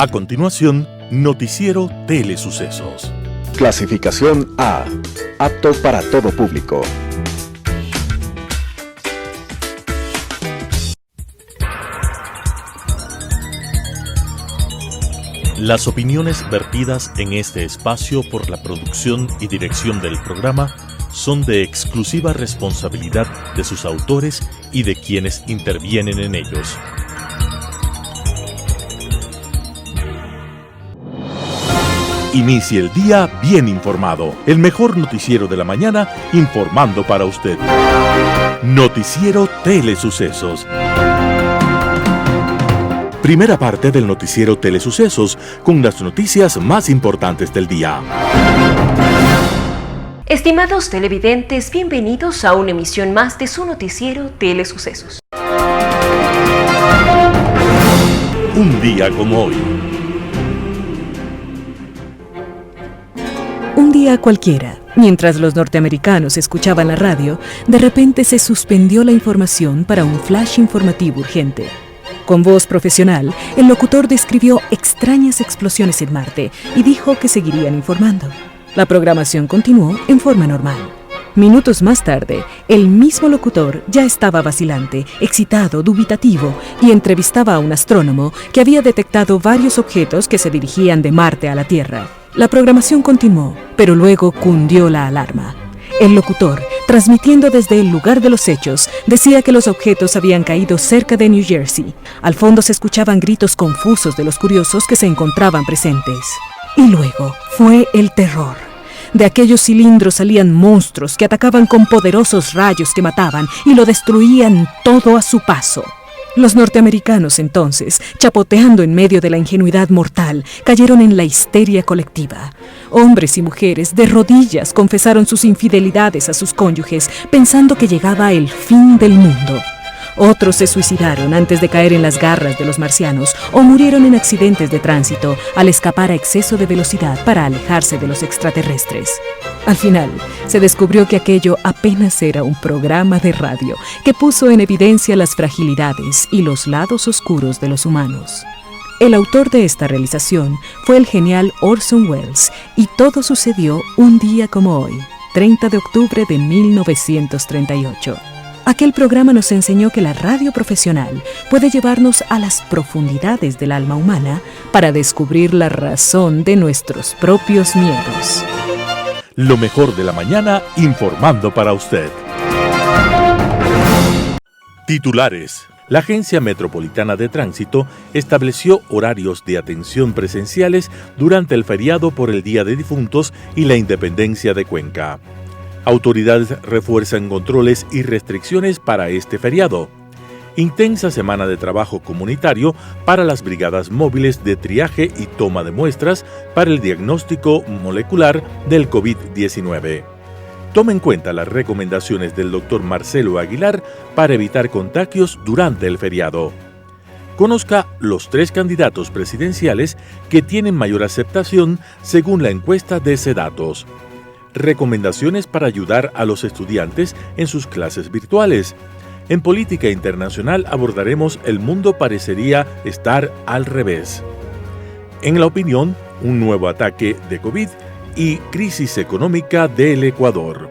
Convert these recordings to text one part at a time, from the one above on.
A continuación, Noticiero Telesucesos. Clasificación A. Apto para todo público. Las opiniones vertidas en este espacio por la producción y dirección del programa son de exclusiva responsabilidad de sus autores y de quienes intervienen en ellos. Inicie el día bien informado. El mejor noticiero de la mañana informando para usted. Noticiero Telesucesos. Primera parte del noticiero Telesucesos con las noticias más importantes del día. Estimados televidentes, bienvenidos a una emisión más de su noticiero Telesucesos. Un día como hoy. Un día cualquiera, mientras los norteamericanos escuchaban la radio, de repente se suspendió la información para un flash informativo urgente. Con voz profesional, el locutor describió extrañas explosiones en Marte y dijo que seguirían informando. La programación continuó en forma normal. Minutos más tarde, el mismo locutor ya estaba vacilante, excitado, dubitativo y entrevistaba a un astrónomo que había detectado varios objetos que se dirigían de Marte a la Tierra. La programación continuó, pero luego cundió la alarma. El locutor, transmitiendo desde el lugar de los hechos, decía que los objetos habían caído cerca de New Jersey. Al fondo se escuchaban gritos confusos de los curiosos que se encontraban presentes. Y luego fue el terror. De aquellos cilindros salían monstruos que atacaban con poderosos rayos que mataban y lo destruían todo a su paso. Los norteamericanos entonces, chapoteando en medio de la ingenuidad mortal, cayeron en la histeria colectiva. Hombres y mujeres de rodillas confesaron sus infidelidades a sus cónyuges, pensando que llegaba el fin del mundo. Otros se suicidaron antes de caer en las garras de los marcianos o murieron en accidentes de tránsito al escapar a exceso de velocidad para alejarse de los extraterrestres. Al final, se descubrió que aquello apenas era un programa de radio que puso en evidencia las fragilidades y los lados oscuros de los humanos. El autor de esta realización fue el genial Orson Welles y todo sucedió un día como hoy, 30 de octubre de 1938. Aquel programa nos enseñó que la radio profesional puede llevarnos a las profundidades del alma humana para descubrir la razón de nuestros propios miedos. Lo mejor de la mañana informando para usted. Titulares. La Agencia Metropolitana de Tránsito estableció horarios de atención presenciales durante el feriado por el Día de Difuntos y la Independencia de Cuenca. Autoridades refuerzan controles y restricciones para este feriado. Intensa semana de trabajo comunitario para las brigadas móviles de triaje y toma de muestras para el diagnóstico molecular del COVID-19. Tome en cuenta las recomendaciones del Dr. Marcelo Aguilar para evitar contagios durante el feriado. Conozca los 3 candidatos presidenciales que tienen mayor aceptación según la encuesta de CEDATOS. Recomendaciones para ayudar a los estudiantes en sus clases virtuales. En política internacional abordaremos el mundo parecería estar al revés. En la opinión, un nuevo ataque de COVID y crisis económica del Ecuador.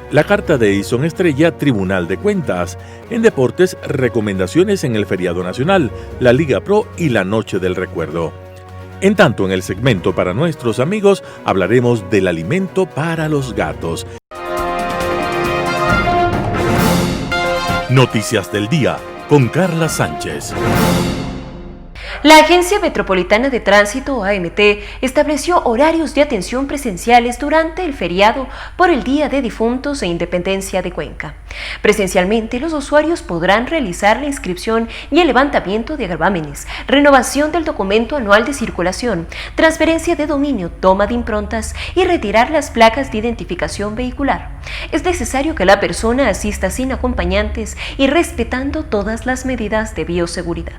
La carta de Edison Estrella, Tribunal de Cuentas. En deportes, recomendaciones en el feriado nacional, la Liga Pro y la Noche del Recuerdo. En tanto, en el segmento para nuestros amigos, hablaremos del alimento para los gatos. Noticias del día con Carla Sánchez. La Agencia Metropolitana de Tránsito, AMT, estableció horarios de atención presenciales durante el feriado por el Día de Difuntos e Independencia de Cuenca. Presencialmente, los usuarios podrán realizar la inscripción y el levantamiento de gravámenes, renovación del documento anual de circulación, transferencia de dominio, toma de improntas y retirar las placas de identificación vehicular. Es necesario que la persona asista sin acompañantes y respetando todas las medidas de bioseguridad.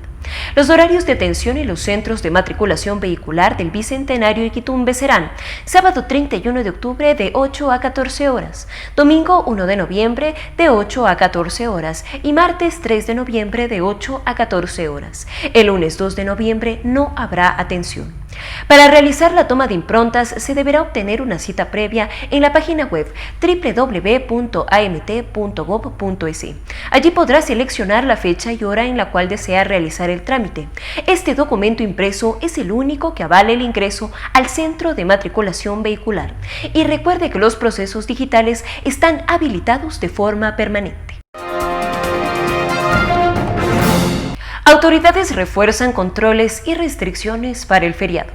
Los horarios de atención en los centros de matriculación vehicular del Bicentenario Iquitumbe serán sábado 31 de octubre de 8 a 14 horas, domingo 1 de noviembre de 8 a 14 horas y martes 3 de noviembre de 8 a 14 horas. El lunes 2 de noviembre no habrá atención. Para realizar la toma de improntas se deberá obtener una cita previa en la página web www.amt.gov.es. Allí podrá seleccionar la fecha y hora en la cual desea realizar el trámite. Este documento impreso es el único que avala el ingreso al centro de matriculación vehicular. Y recuerde que los procesos digitales están habilitados de forma permanente. Autoridades refuerzan controles y restricciones para el feriado.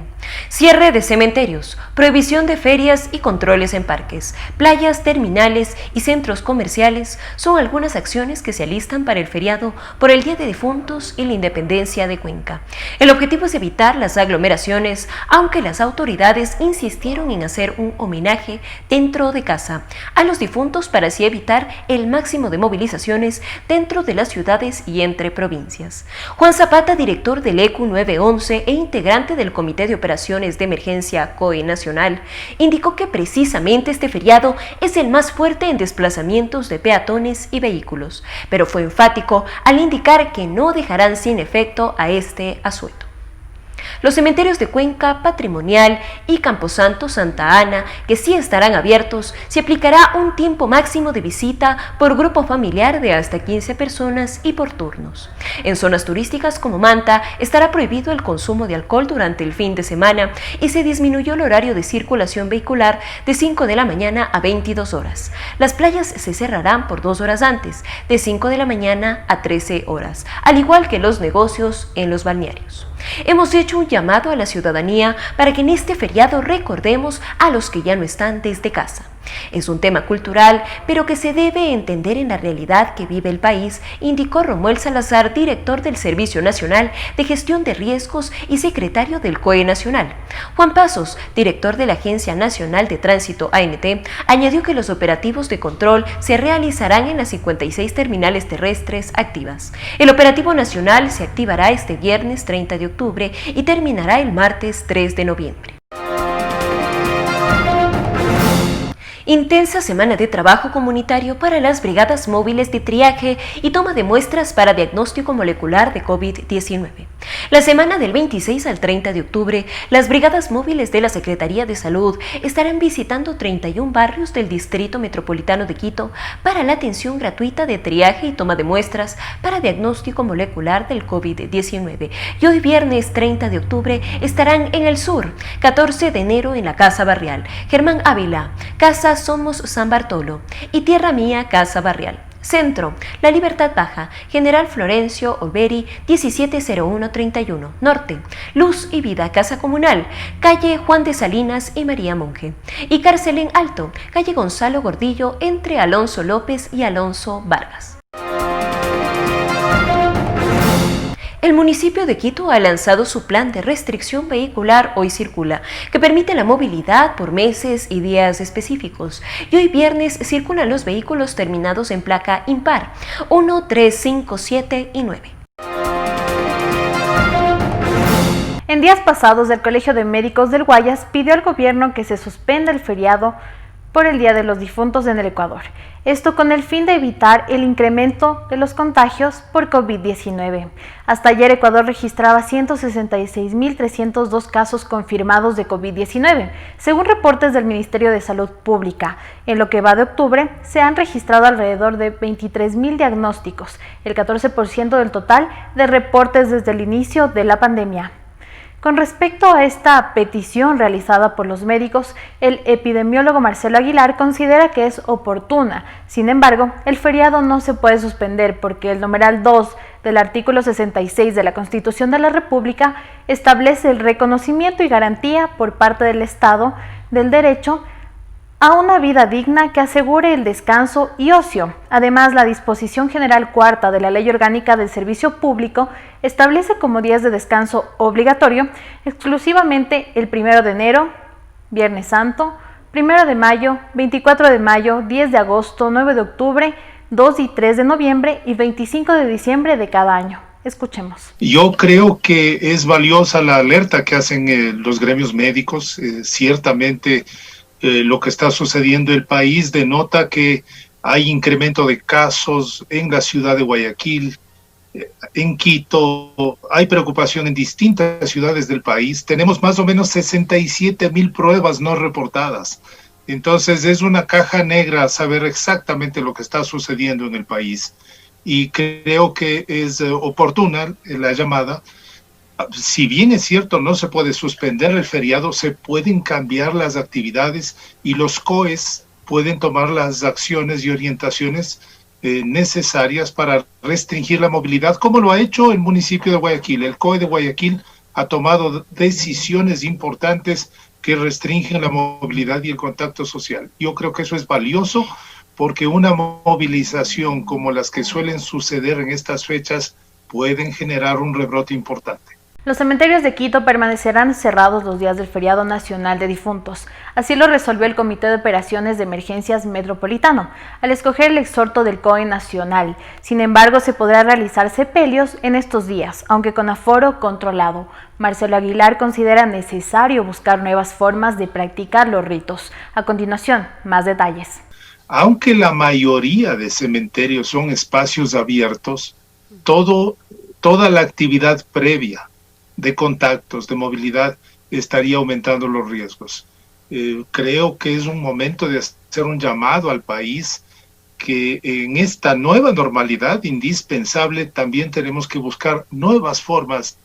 Cierre de cementerios, prohibición de ferias y controles en parques, playas, terminales y centros comerciales son algunas acciones que se alistan para el feriado por el Día de Difuntos y la Independencia de Cuenca. El objetivo es evitar las aglomeraciones, aunque las autoridades insistieron en hacer un homenaje dentro de casa a los difuntos para así evitar el máximo de movilizaciones dentro de las ciudades y entre provincias. Juan Zapata, director del ECU 911 e integrante del Comité de Operaciones de Emergencia COE Nacional, indicó que precisamente este feriado es el más fuerte en desplazamientos de peatones y vehículos, pero fue enfático al indicar que no dejarán sin efecto a este asueto. Los cementerios de Cuenca, Patrimonial y Camposanto Santa Ana, que sí estarán abiertos, se aplicará un tiempo máximo de visita por grupo familiar de hasta 15 personas y por turnos. En zonas turísticas como Manta estará prohibido el consumo de alcohol durante el fin de semana y se disminuyó el horario de circulación vehicular de 5 de la mañana a 22 horas. Las playas se cerrarán por 2 horas antes, de 5 de la mañana a 13 horas, al igual que los negocios en los balnearios. Hemos hecho un llamado a la ciudadanía para que en este feriado recordemos a los que ya no están desde casa. Es un tema cultural, pero que se debe entender en la realidad que vive el país, indicó Romuel Salazar, director del Servicio Nacional de Gestión de Riesgos y secretario del COE Nacional. Juan Pasos, director de la Agencia Nacional de Tránsito ANT, añadió que los operativos de control se realizarán en las 56 terminales terrestres activas. El operativo nacional se activará este viernes 30 de octubre y terminará el martes 3 de noviembre. Intensa semana de trabajo comunitario para las brigadas móviles de triaje y toma de muestras para diagnóstico molecular de COVID-19. La semana del 26 al 30 de octubre, las brigadas móviles de la Secretaría de Salud estarán visitando 31 barrios del Distrito Metropolitano de Quito para la atención gratuita de triaje y toma de muestras para diagnóstico molecular del COVID-19. Y hoy viernes 30 de octubre estarán en el sur, 14 de enero en la Casa Barrial, Germán Ávila, Casa Somos San Bartolo y Tierra Mía, Casa Barrial. Centro, La Libertad Baja, General Florencio Olveri, 170131. Norte, Luz y Vida, Casa Comunal, calle Juan de Salinas y María Monje. Y Cárcel en Alto, calle Gonzalo Gordillo, entre Alonso López y Alonso Vargas. El municipio de Quito ha lanzado su plan de restricción vehicular Hoy Circula, que permite la movilidad por meses y días específicos. Y hoy viernes circulan los vehículos terminados en placa impar 1, 3, 5, 7 y 9. En días pasados, el Colegio de Médicos del Guayas pidió al gobierno que se suspenda el feriado por el Día de los Difuntos en el Ecuador. Esto con el fin de evitar el incremento de los contagios por COVID-19. Hasta ayer Ecuador registraba 166.302 casos confirmados de COVID-19, según reportes del Ministerio de Salud Pública. En lo que va de octubre, se han registrado alrededor de 23.000 diagnósticos, el 14% del total de reportes desde el inicio de la pandemia. Con respecto a esta petición realizada por los médicos, el epidemiólogo Marcelo Aguilar considera que es oportuna. Sin embargo, el feriado no se puede suspender porque el numeral 2 del artículo 66 de la Constitución de la República establece el reconocimiento y garantía por parte del Estado del derecho a una vida digna que asegure el descanso y ocio. Además, la disposición general cuarta de la Ley Orgánica del Servicio Público establece como días de descanso obligatorio exclusivamente el 1 de enero, Viernes Santo, 1 de mayo, 24 de mayo, 10 de agosto, 9 de octubre, 2 y 3 de noviembre y 25 de diciembre de cada año. Escuchemos. Yo creo que es valiosa la alerta que hacen los gremios médicos. Ciertamente lo que está sucediendo en el país denota que hay incremento de casos en la ciudad de Guayaquil, en Quito, hay preocupación en distintas ciudades del país. Tenemos más o menos 67,000 pruebas no reportadas. Entonces es una caja negra saber exactamente lo que está sucediendo en el país. Y creo que es oportuna la llamada. Si bien es cierto, no se puede suspender el feriado, se pueden cambiar las actividades y los COEs pueden tomar las acciones y orientaciones necesarias para restringir la movilidad, como lo ha hecho el municipio de Guayaquil. El COE de Guayaquil ha tomado decisiones importantes que restringen la movilidad y el contacto social. Yo creo que eso es valioso porque una movilización como las que suelen suceder en estas fechas pueden generar un rebrote importante. Los cementerios de Quito permanecerán cerrados los días del feriado nacional de difuntos. Así lo resolvió el Comité de Operaciones de Emergencias Metropolitano, al escoger el exhorto del COE nacional. Sin embargo, se podrá realizar sepelios en estos días, aunque con aforo controlado. Marcelo Aguilar considera necesario buscar nuevas formas de practicar los ritos. A continuación, más detalles. Aunque la mayoría de cementerios son espacios abiertos, toda la actividad previa de contactos, de movilidad, estaría aumentando los riesgos. Creo que es un momento de hacer un llamado al país que en esta nueva normalidad indispensable también tenemos que buscar nuevas formas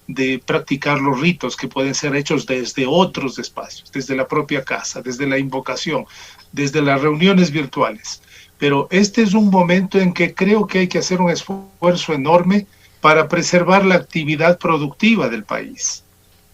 de practicar los ritos que pueden ser hechos desde otros espacios, desde la propia casa, desde la invocación, desde las reuniones virtuales. Pero este es un momento en que creo que hay que hacer un esfuerzo enorme para preservar la actividad productiva del país.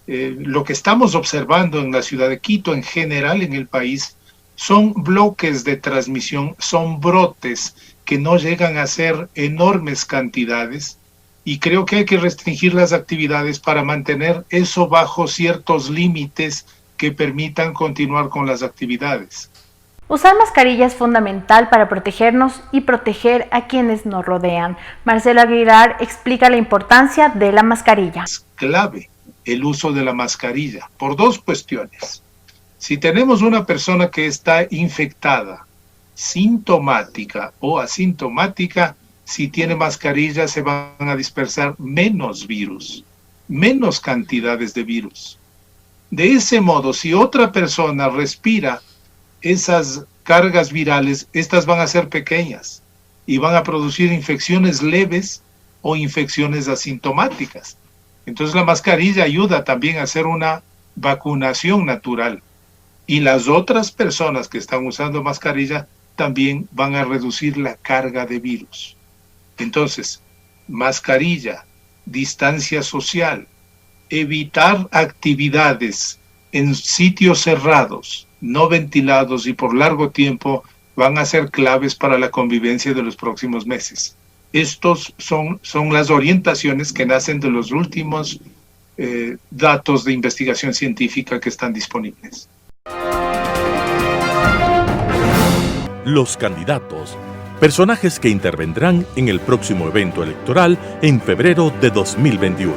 Lo que estamos observando en la ciudad de Quito, en general en el país, son bloques de transmisión, son brotes que no llegan a ser enormes cantidades, y creo que hay que restringir las actividades para mantener eso bajo ciertos límites que permitan continuar con las actividades. Usar mascarilla es fundamental para protegernos y proteger a quienes nos rodean. Marcelo Aguilar explica la importancia de la mascarilla. Es clave el uso de la mascarilla por dos cuestiones. Si tenemos una persona que está infectada, sintomática o asintomática, si tiene mascarilla se van a dispersar menos virus, menos cantidades de virus. De ese modo, si otra persona respira esas cargas virales, estas van a ser pequeñas y van a producir infecciones leves o infecciones asintomáticas. Entonces la mascarilla ayuda también a hacer una vacunación natural. Y las otras personas que están usando mascarilla también van a reducir la carga de virus. Entonces, mascarilla, distancia social, evitar actividades en sitios cerrados, no ventilados y por largo tiempo van a ser claves para la convivencia de los próximos meses. Estos son las orientaciones que nacen de los últimos datos de investigación científica que están disponibles. Los candidatos, personajes que intervendrán en el próximo evento electoral en febrero de 2021,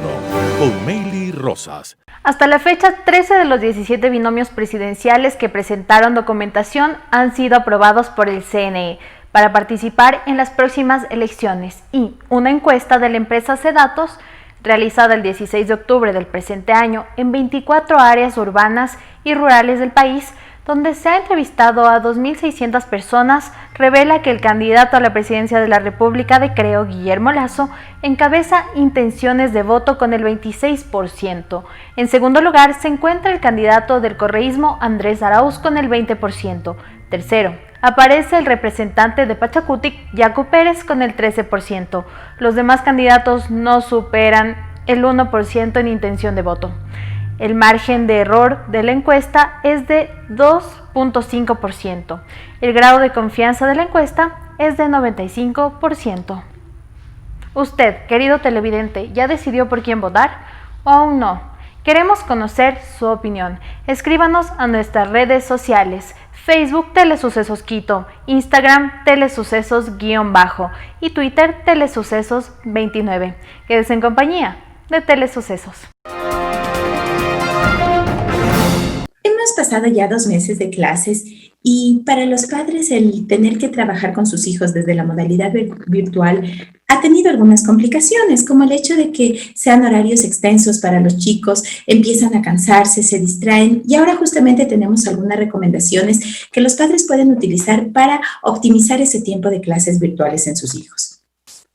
con Meili Rosas. Hasta la fecha, 13 de los 17 binomios presidenciales que presentaron documentación han sido aprobados por el CNE para participar en las próximas elecciones, y una encuesta de la empresa Cedatos, realizada el 16 de octubre del presente año en 24 áreas urbanas y rurales del país, donde se ha entrevistado a 2.600 personas, revela que el candidato a la presidencia de la República de Creo, Guillermo Lasso, encabeza intenciones de voto con el 26%. En segundo lugar se encuentra el candidato del correísmo, Andrés Arauz, con el 20%. Tercero, aparece el representante de Pachacutic, Yacu Pérez, con el 13%. Los demás candidatos no superan el 1% en intención de voto. El margen de error de la encuesta es de 2.5%. El grado de confianza de la encuesta es de 95%. Usted, querido televidente, ¿ya decidió por quién votar o aún no? Queremos conocer su opinión. Escríbanos a nuestras redes sociales, Facebook Telesucesos Quito, Instagram Telesucesos_, y Twitter Telesucesos 29. Quédese en compañía de Telesucesos. Hemos pasado ya 2 meses de clases y para los padres el tener que trabajar con sus hijos desde la modalidad virtual ha tenido algunas complicaciones, como el hecho de que sean horarios extensos para los chicos, empiezan a cansarse, se distraen, y ahora justamente tenemos algunas recomendaciones que los padres pueden utilizar para optimizar ese tiempo de clases virtuales en sus hijos.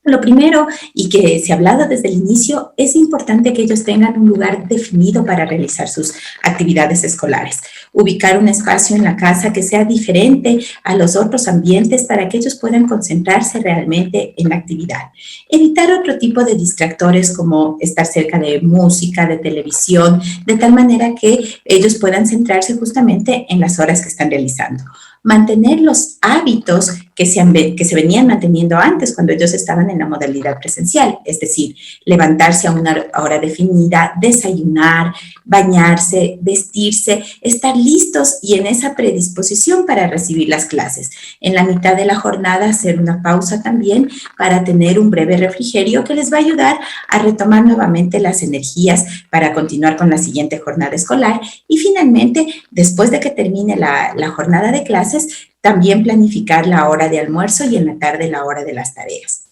Lo primero, y que se ha hablado desde el inicio, es importante que ellos tengan un lugar definido para realizar sus actividades escolares. Ubicar un espacio en la casa que sea diferente a los otros ambientes para que ellos puedan concentrarse realmente en la actividad. Evitar otro tipo de distractores como estar cerca de música, de televisión, de tal manera que ellos puedan centrarse justamente en las horas que están realizando. Mantener los hábitos que se venían manteniendo antes cuando ellos estaban en la modalidad presencial, es decir, levantarse a una hora definida, desayunar, bañarse, vestirse, estar listos y en esa predisposición para recibir las clases. En la mitad de la jornada hacer una pausa también para tener un breve refrigerio que les va a ayudar a retomar nuevamente las energías para continuar con la siguiente jornada escolar, y finalmente, después de que termine la jornada de clases, también planificar la hora de almuerzo y en la tarde la hora de las tareas.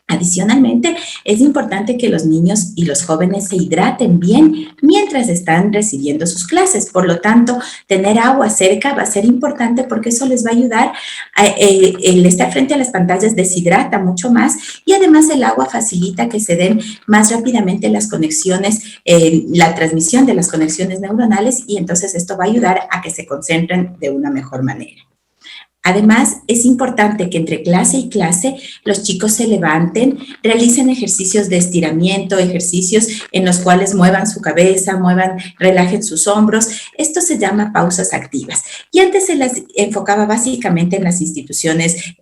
Adicionalmente, es importante que los niños y los jóvenes se hidraten bien mientras están recibiendo sus clases. Por lo tanto, tener agua cerca va a ser importante porque eso les va a ayudar. El estar frente a las pantallas deshidrata mucho más, y además el agua facilita que se den más rápidamente las conexiones, la transmisión de las conexiones neuronales, y entonces esto va a ayudar a que se concentren de una mejor manera. Además, es importante que entre clase y clase los chicos se levanten, realicen ejercicios de estiramiento, ejercicios en los cuales muevan su cabeza, relajen sus hombros. Esto se llama pausas activas. Y antes se las enfocaba básicamente en las instituciones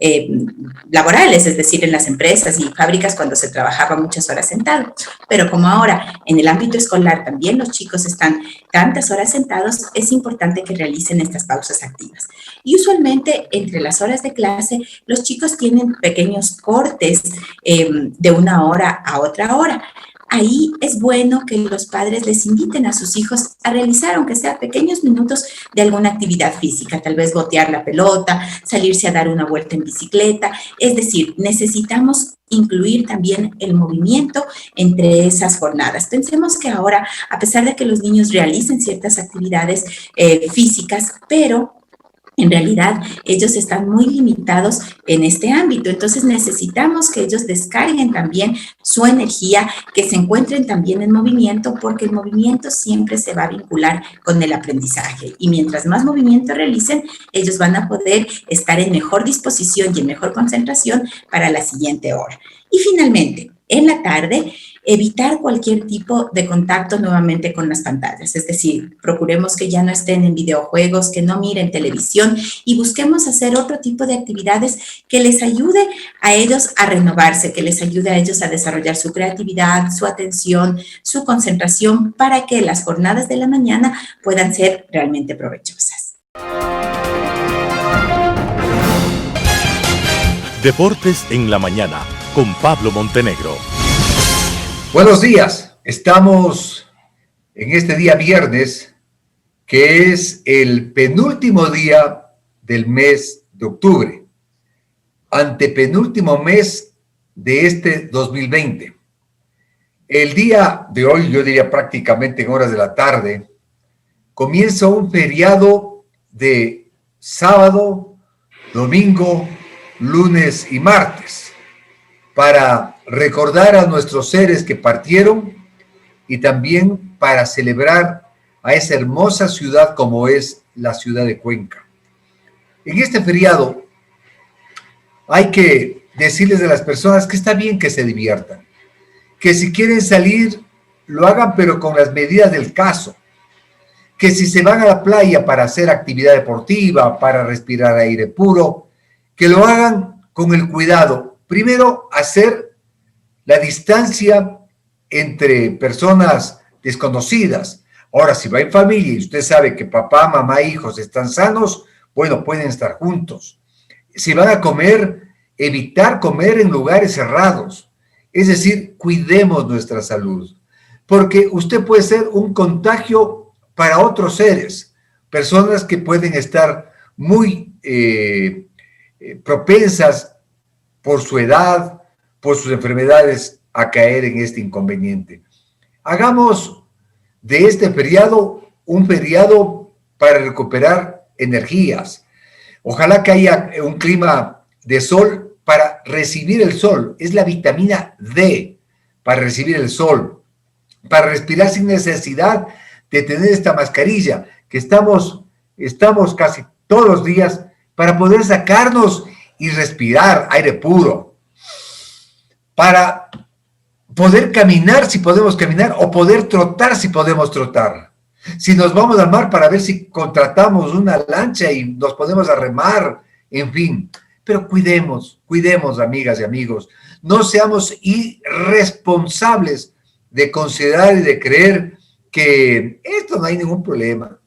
laborales, es decir, en las empresas y fábricas cuando se trabajaba muchas horas sentado. Pero como ahora en el ámbito escolar también los chicos están tantas horas sentados, es importante que realicen estas pausas activas. Y usualmente entre las horas de clase, los chicos tienen pequeños cortes de una hora a otra hora. Ahí es bueno que los padres les inviten a sus hijos a realizar, aunque sea pequeños minutos, de alguna actividad física, tal vez botear la pelota, salirse a dar una vuelta en bicicleta. Es decir, necesitamos incluir también el movimiento entre esas jornadas. Pensemos que ahora, a pesar de que los niños realicen ciertas actividades físicas, pero en realidad, ellos están muy limitados en este ámbito. Entonces, necesitamos que ellos descarguen también su energía, que se encuentren también en movimiento, porque el movimiento siempre se va a vincular con el aprendizaje. Y mientras más movimiento realicen, ellos van a poder estar en mejor disposición y en mejor concentración para la siguiente hora. Y finalmente, en la tarde, evitar cualquier tipo de contacto nuevamente con las pantallas. Es decir, procuremos que ya no estén en videojuegos, que no miren televisión, y busquemos hacer otro tipo de actividades que les ayude a ellos a renovarse, que les ayude a ellos a desarrollar su creatividad, su atención, su concentración, para que las jornadas de la mañana puedan ser realmente provechosas. Deportes en la mañana con Pablo Montenegro. Buenos días, estamos en este día viernes, que es el penúltimo día del mes de octubre, antepenúltimo mes de este 2020. El día de hoy, yo diría prácticamente en horas de la tarde, comienza un feriado de sábado, domingo, lunes y martes, para recordar a nuestros seres que partieron y también para celebrar a esa hermosa ciudad como es la ciudad de Cuenca. En este feriado hay que decirles a las personas que está bien que se diviertan, que si quieren salir, lo hagan pero con las medidas del caso, que si se van a la playa para hacer actividad deportiva, para respirar aire puro, que lo hagan con el cuidado. Primero, hacer la distancia entre personas desconocidas. Ahora, si va en familia y usted sabe que papá, mamá, hijos están sanos, bueno, pueden estar juntos. Si van a comer, evitar comer en lugares cerrados. Es decir, cuidemos nuestra salud, porque usted puede ser un contagio para otros seres, personas que pueden estar muy propensas por su edad, por sus enfermedades, a caer en este inconveniente. Hagamos de este feriado un feriado para recuperar energías. Ojalá que haya un clima de sol para recibir el sol. Es la vitamina D para recibir el sol, para respirar sin necesidad de tener esta mascarilla que estamos casi todos los días para poder sacarnos y respirar aire puro, para poder caminar si podemos caminar o poder trotar si podemos trotar. Si nos vamos al mar para ver si contratamos una lancha y nos ponemos a remar, en fin. Pero cuidemos, amigas y amigos. No seamos irresponsables de considerar y de creer que esto no hay ningún problema.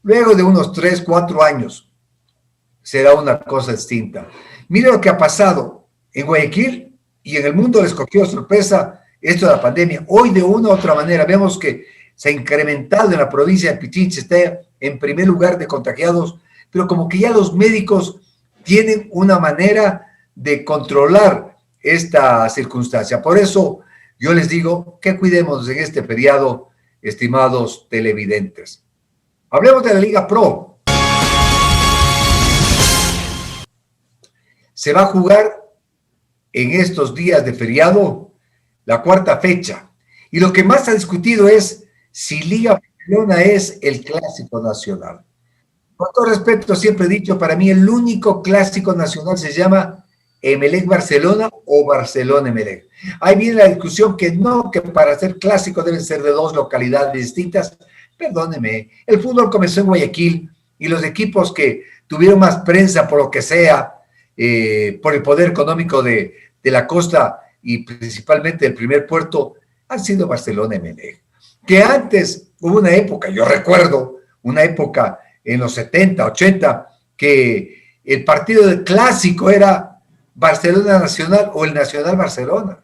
Luego de unos 3, 4 años será una cosa distinta. Mire lo que ha pasado en Guayaquil y en el mundo les cogió sorpresa esto de la pandemia. Hoy de una u otra manera vemos que se ha incrementado en la provincia de Pichincha, está en primer lugar de contagiados, pero como que ya los médicos tienen una manera de controlar esta circunstancia. Por eso yo les digo que cuidemos en este feriado, estimados televidentes. Hablemos de la Liga Pro. Se va a jugar en estos días de feriado la 4ª fecha. Y lo que más se ha discutido es si Liga Barcelona es el clásico nacional. Con todo respeto, siempre he dicho, para mí el único clásico nacional se llama Emelec Barcelona o Barcelona Emelec. Ahí viene la discusión que no, que para ser clásico deben ser de 2 localidades distintas. Perdóneme, el fútbol comenzó en Guayaquil y los equipos que tuvieron más prensa por lo que sea, por el poder económico de la costa y principalmente del primer puerto, han sido Barcelona Emelec. Que antes hubo una época, yo recuerdo una época en los 70, 80, que el partido de clásico era Barcelona Nacional o el Nacional Barcelona.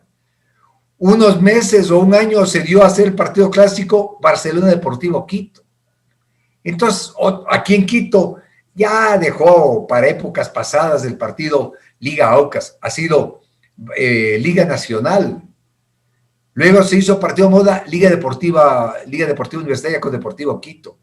Unos meses o un año se dio a hacer el partido clásico Barcelona Deportivo Quito. Entonces, aquí en Quito ya dejó para épocas pasadas el partido Liga Aucas, ha sido Liga Nacional. Luego se hizo partido moda Liga Deportiva Universitaria con Deportivo Quito.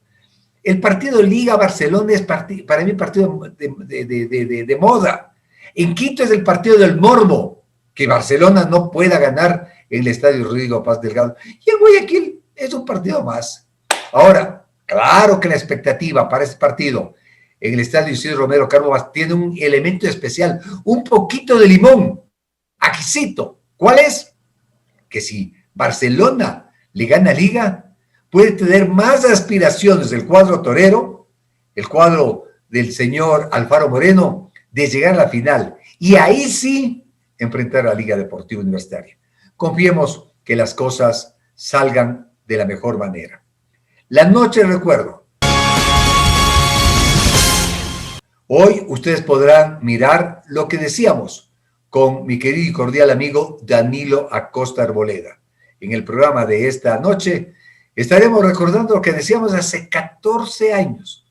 El partido Liga Barcelona es para mí partido de moda. En Quito es el partido del morbo, que Barcelona no pueda ganar en el Estadio Rodrigo Paz Delgado. Y en Guayaquil es un partido más. Ahora, claro que la expectativa para este partido en el Estadio Isidro Romero Cárdenas tiene un elemento especial, un poquito de limón, aquisito. ¿Cuál es? Que si Barcelona le gana Liga, puede tener más aspiraciones del cuadro torero, el cuadro del señor Alfaro Moreno, de llegar a la final. Y ahí sí, enfrentar a la Liga Deportiva Universitaria. Confiemos que las cosas salgan de la mejor manera. La noche recuerdo. Hoy ustedes podrán mirar lo que decíamos con mi querido y cordial amigo Danilo Acosta Arboleda. En el programa de esta noche estaremos recordando lo que decíamos hace 14 años,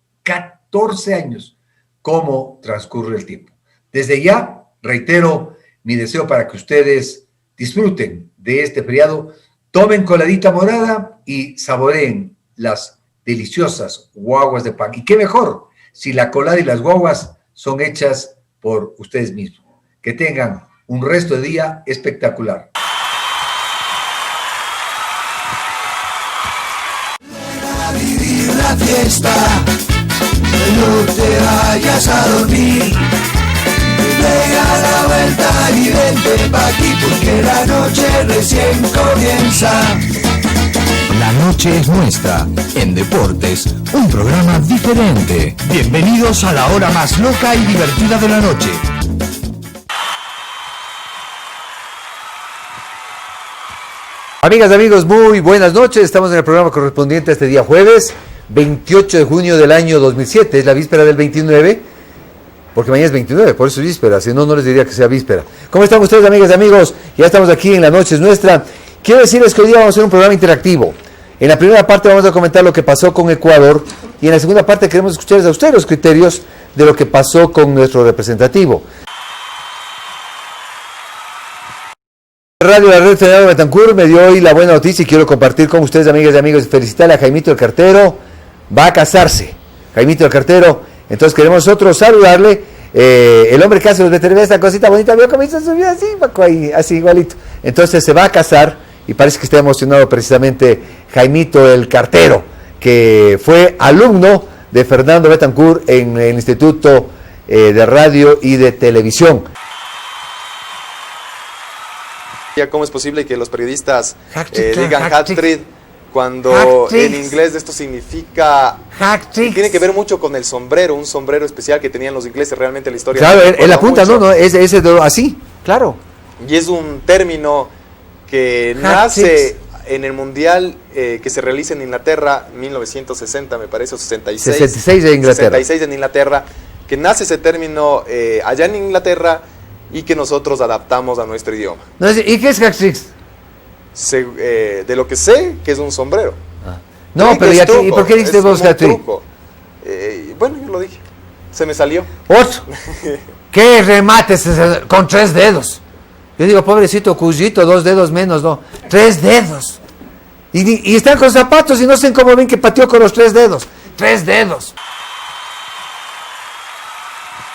cómo transcurre el tiempo. Desde ya, reitero mi deseo para que ustedes disfruten de este feriado, tomen coladita morada y saboreen las deliciosas guaguas de pan. Y qué mejor si la colada y las guaguas son hechas por ustedes mismos. Que tengan un resto de día espectacular. A vivir la fiesta, no te vayas a dormir. Pega la vuelta y vente pa' aquí porque la noche recién comienza. La noche es nuestra. En Deportes, un programa diferente. Bienvenidos a la hora más loca y divertida de la noche. Amigas y amigos, muy buenas noches. Estamos en el programa correspondiente a este día jueves. 28 de junio del año 2007, es la víspera del 29, porque mañana es 29, por eso es víspera, si no, no les diría que sea víspera. ¿Cómo están ustedes, amigas y amigos? Ya estamos aquí en La Noche es Nuestra. Quiero decirles que hoy día vamos a hacer un programa interactivo. En la primera parte vamos a comentar lo que pasó con Ecuador, y en la segunda parte queremos escucharles a ustedes los criterios de lo que pasó con nuestro representativo. Radio La Red Fernando Betancourt me dio hoy la buena noticia y quiero compartir con ustedes, amigas y amigos, felicitarle a Jaimito el Cartero, va a casarse, Jaimito el Cartero, entonces queremos nosotros saludarle, el hombre que hace los veterinarios, esta cosita bonita, vio cómo hizo su vida así, Paco, ahí, así igualito, entonces se va a casar y parece que está emocionado precisamente Jaimito el Cartero, que fue alumno de Fernando Betancourt en el Instituto de Radio y de Televisión. ¿Cómo es posible que los periodistas digan hat-trick cuando en inglés esto significa... Tiene que ver mucho con el sombrero, un sombrero especial que tenían los ingleses realmente en la historia. Claro, él apunta, no, es así, claro. Y es un término que nace en el Mundial que se realiza en Inglaterra, 1960 me parece, o 66. 66 de Inglaterra. 66 en Inglaterra, que nace ese término allá en Inglaterra, y que nosotros adaptamos a nuestro idioma. ¿Y qué es hat-trick? De lo que sé, que es un sombrero. No, pero ¿y por qué dijiste vos hat-trick? Bueno, yo lo dije. Se me salió. ¡Otro! ¡Qué remates con 3 dedos! Yo digo, pobrecito Cuyito, 2 dedos menos, no. 3 dedos. Y están con zapatos y no sé cómo ven que pateó con los 3 dedos. 3 dedos.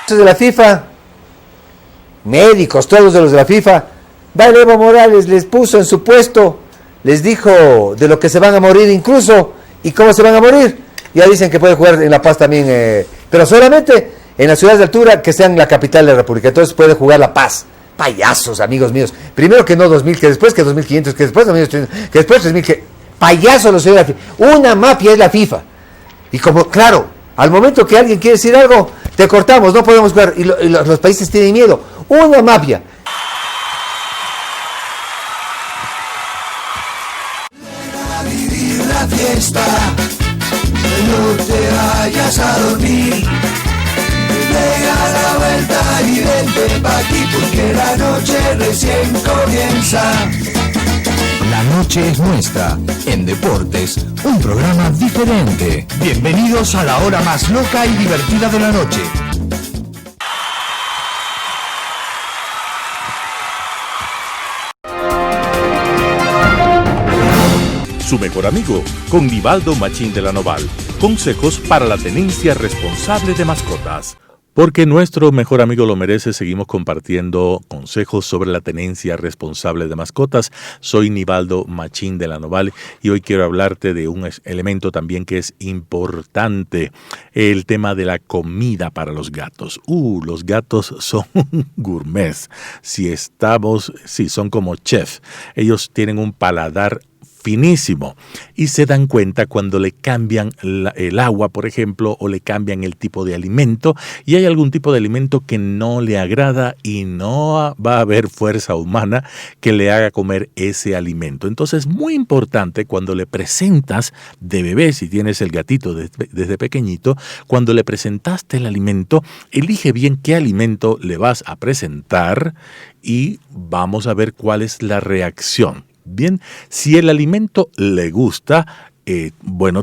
De la FIFA... médicos, todos de los de la FIFA, Evo Morales les puso en su puesto, les dijo de lo que se van a morir incluso, y cómo se van a morir, ya dicen que puede jugar en La Paz también, pero solamente en las ciudades de altura que sean la capital de la República, entonces puede jugar La Paz. Payasos, amigos míos, primero que no 2000, que después que 2500, que después 2300, que después 3000, que payasos los de la FIFA, una mafia es la FIFA, y como, claro, al momento que alguien quiere decir algo, te cortamos, no podemos jugar, y los países tienen miedo. Una mafia. A vivir la fiesta, no te vayas a dormir. Pega la vuelta y vente pa' aquí porque la noche recién comienza. La noche es nuestra. En Deportes, un programa diferente. Bienvenidos a la hora más loca y divertida de la noche. Su mejor amigo, con Nivaldo Machín de la Noval. Consejos para la tenencia responsable de mascotas. Porque nuestro mejor amigo lo merece, seguimos compartiendo consejos sobre la tenencia responsable de mascotas. Soy Nivaldo Machín de la Noval y hoy quiero hablarte de un elemento también que es importante, el tema de la comida para los gatos. Los gatos son gourmets. Son como chef. Ellos tienen un paladar finísimo y se dan cuenta cuando le cambian el agua, por ejemplo, o le cambian el tipo de alimento y hay algún tipo de alimento que no le agrada y no va a haber fuerza humana que le haga comer ese alimento. Entonces, muy importante cuando le presentas de bebé, si tienes el gatito desde pequeñito, cuando le presentaste el alimento, elige bien qué alimento le vas a presentar y vamos a ver cuál es la reacción. Bien, si el alimento le gusta,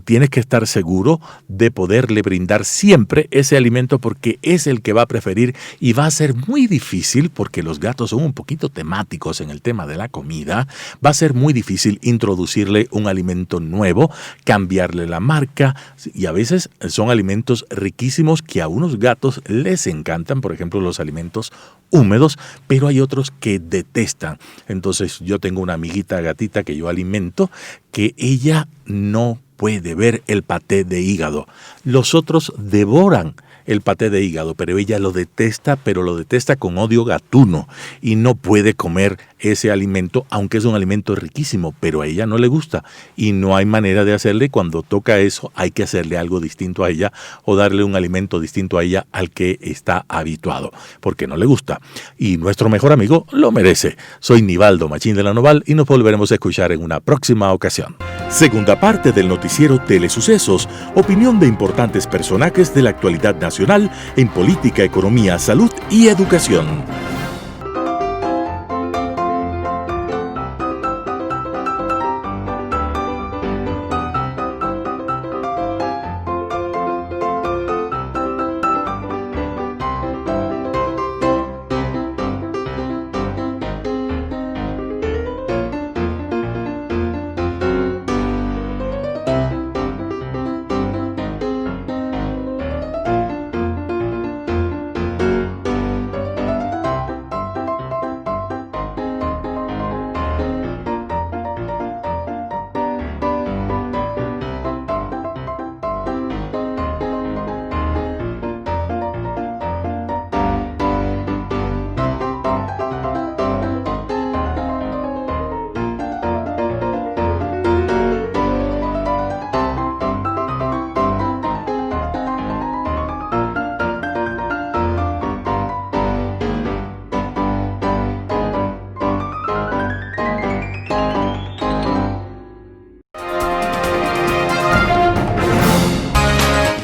tienes que estar seguro de poderle brindar siempre ese alimento porque es el que va a preferir y va a ser muy difícil, porque los gatos son un poquito temáticos en el tema de la comida, va a ser muy difícil introducirle un alimento nuevo, cambiarle la marca y a veces son alimentos riquísimos que a unos gatos les encantan, por ejemplo los alimentos húmedos, pero hay otros que detestan. Entonces yo tengo una amiguita gatita que yo alimento que ella no puede ver el paté de hígado. Los otros devoran el paté de hígado, pero ella lo detesta, pero lo detesta con odio gatuno y no puede comer ese alimento, aunque es un alimento riquísimo, pero a ella no le gusta y no hay manera de hacerle. Cuando toca eso hay que hacerle algo distinto a ella o darle un alimento distinto a ella al que está habituado, porque no le gusta. Y nuestro mejor amigo lo merece. Soy Nivaldo Machín de la Noval y nos volveremos a escuchar en una próxima ocasión. Segunda parte del noticiero Telesucesos, opinión de importantes personajes de la actualidad nacional en política, economía, salud y educación.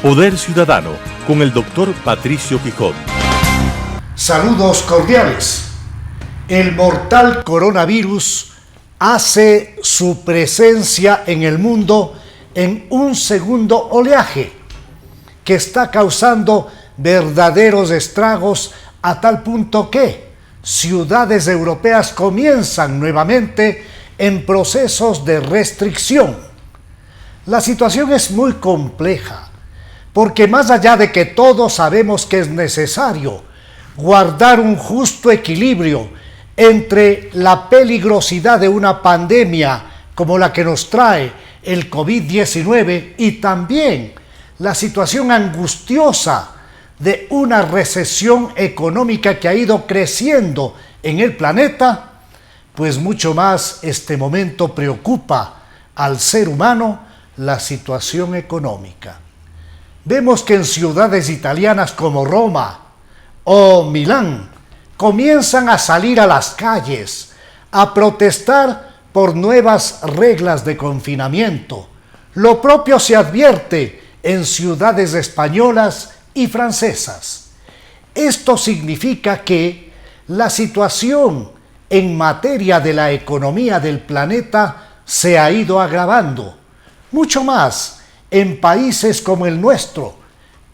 Poder Ciudadano, con el doctor Patricio Quijón. Saludos cordiales. El mortal coronavirus hace su presencia en el mundo en un segundo oleaje que está causando verdaderos estragos a tal punto que ciudades europeas comienzan nuevamente en procesos de restricción. La situación es muy compleja, porque más allá de que todos sabemos que es necesario guardar un justo equilibrio entre la peligrosidad de una pandemia como la que nos trae el COVID-19 y también la situación angustiosa de una recesión económica que ha ido creciendo en el planeta, pues mucho más este momento preocupa al ser humano la situación económica. Vemos que en ciudades italianas como Roma o Milán comienzan a salir a las calles a protestar por nuevas reglas de confinamiento. Lo propio se advierte en ciudades españolas y francesas. Esto significa que la situación en materia de la economía del planeta se ha ido agravando, mucho más en países como el nuestro,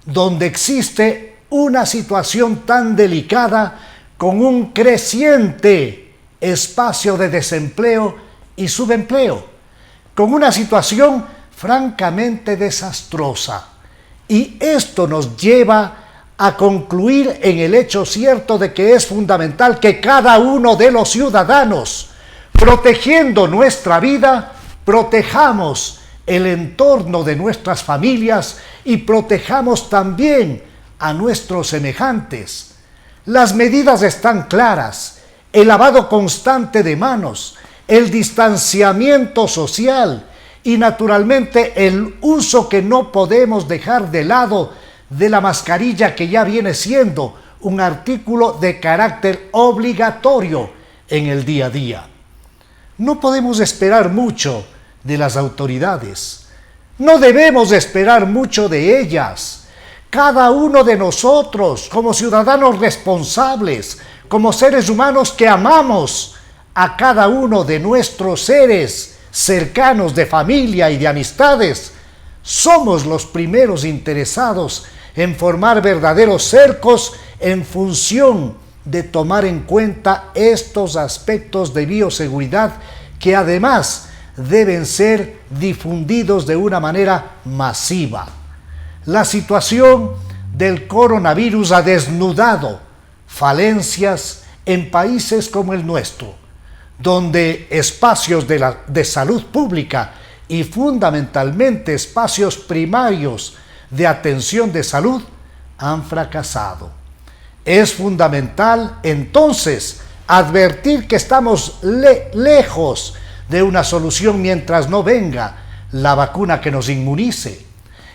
donde existe una situación tan delicada con un creciente espacio de desempleo y subempleo, con una situación francamente desastrosa. Y esto nos lleva a concluir en el hecho cierto de que es fundamental que cada uno de los ciudadanos, protegiendo nuestra vida, protejamos el entorno de nuestras familias y protejamos también a nuestros semejantes. Las medidas están claras: el lavado constante de manos, el distanciamiento social y naturalmente el uso que no podemos dejar de lado de la mascarilla, que ya viene siendo un artículo de carácter obligatorio en el día a día. No podemos esperar mucho de las autoridades. No debemos esperar mucho de ellas. Cada uno de nosotros, como ciudadanos responsables, como seres humanos que amamos a cada uno de nuestros seres cercanos de familia y de amistades, somos los primeros interesados en formar verdaderos cercos en función de tomar en cuenta estos aspectos de bioseguridad que además deben ser difundidos de una manera masiva. La situación del coronavirus ha desnudado falencias en países como el nuestro, donde espacios de salud pública y fundamentalmente espacios primarios de atención de salud han fracasado. Es fundamental entonces advertir que estamos lejos de una solución mientras no venga la vacuna que nos inmunice.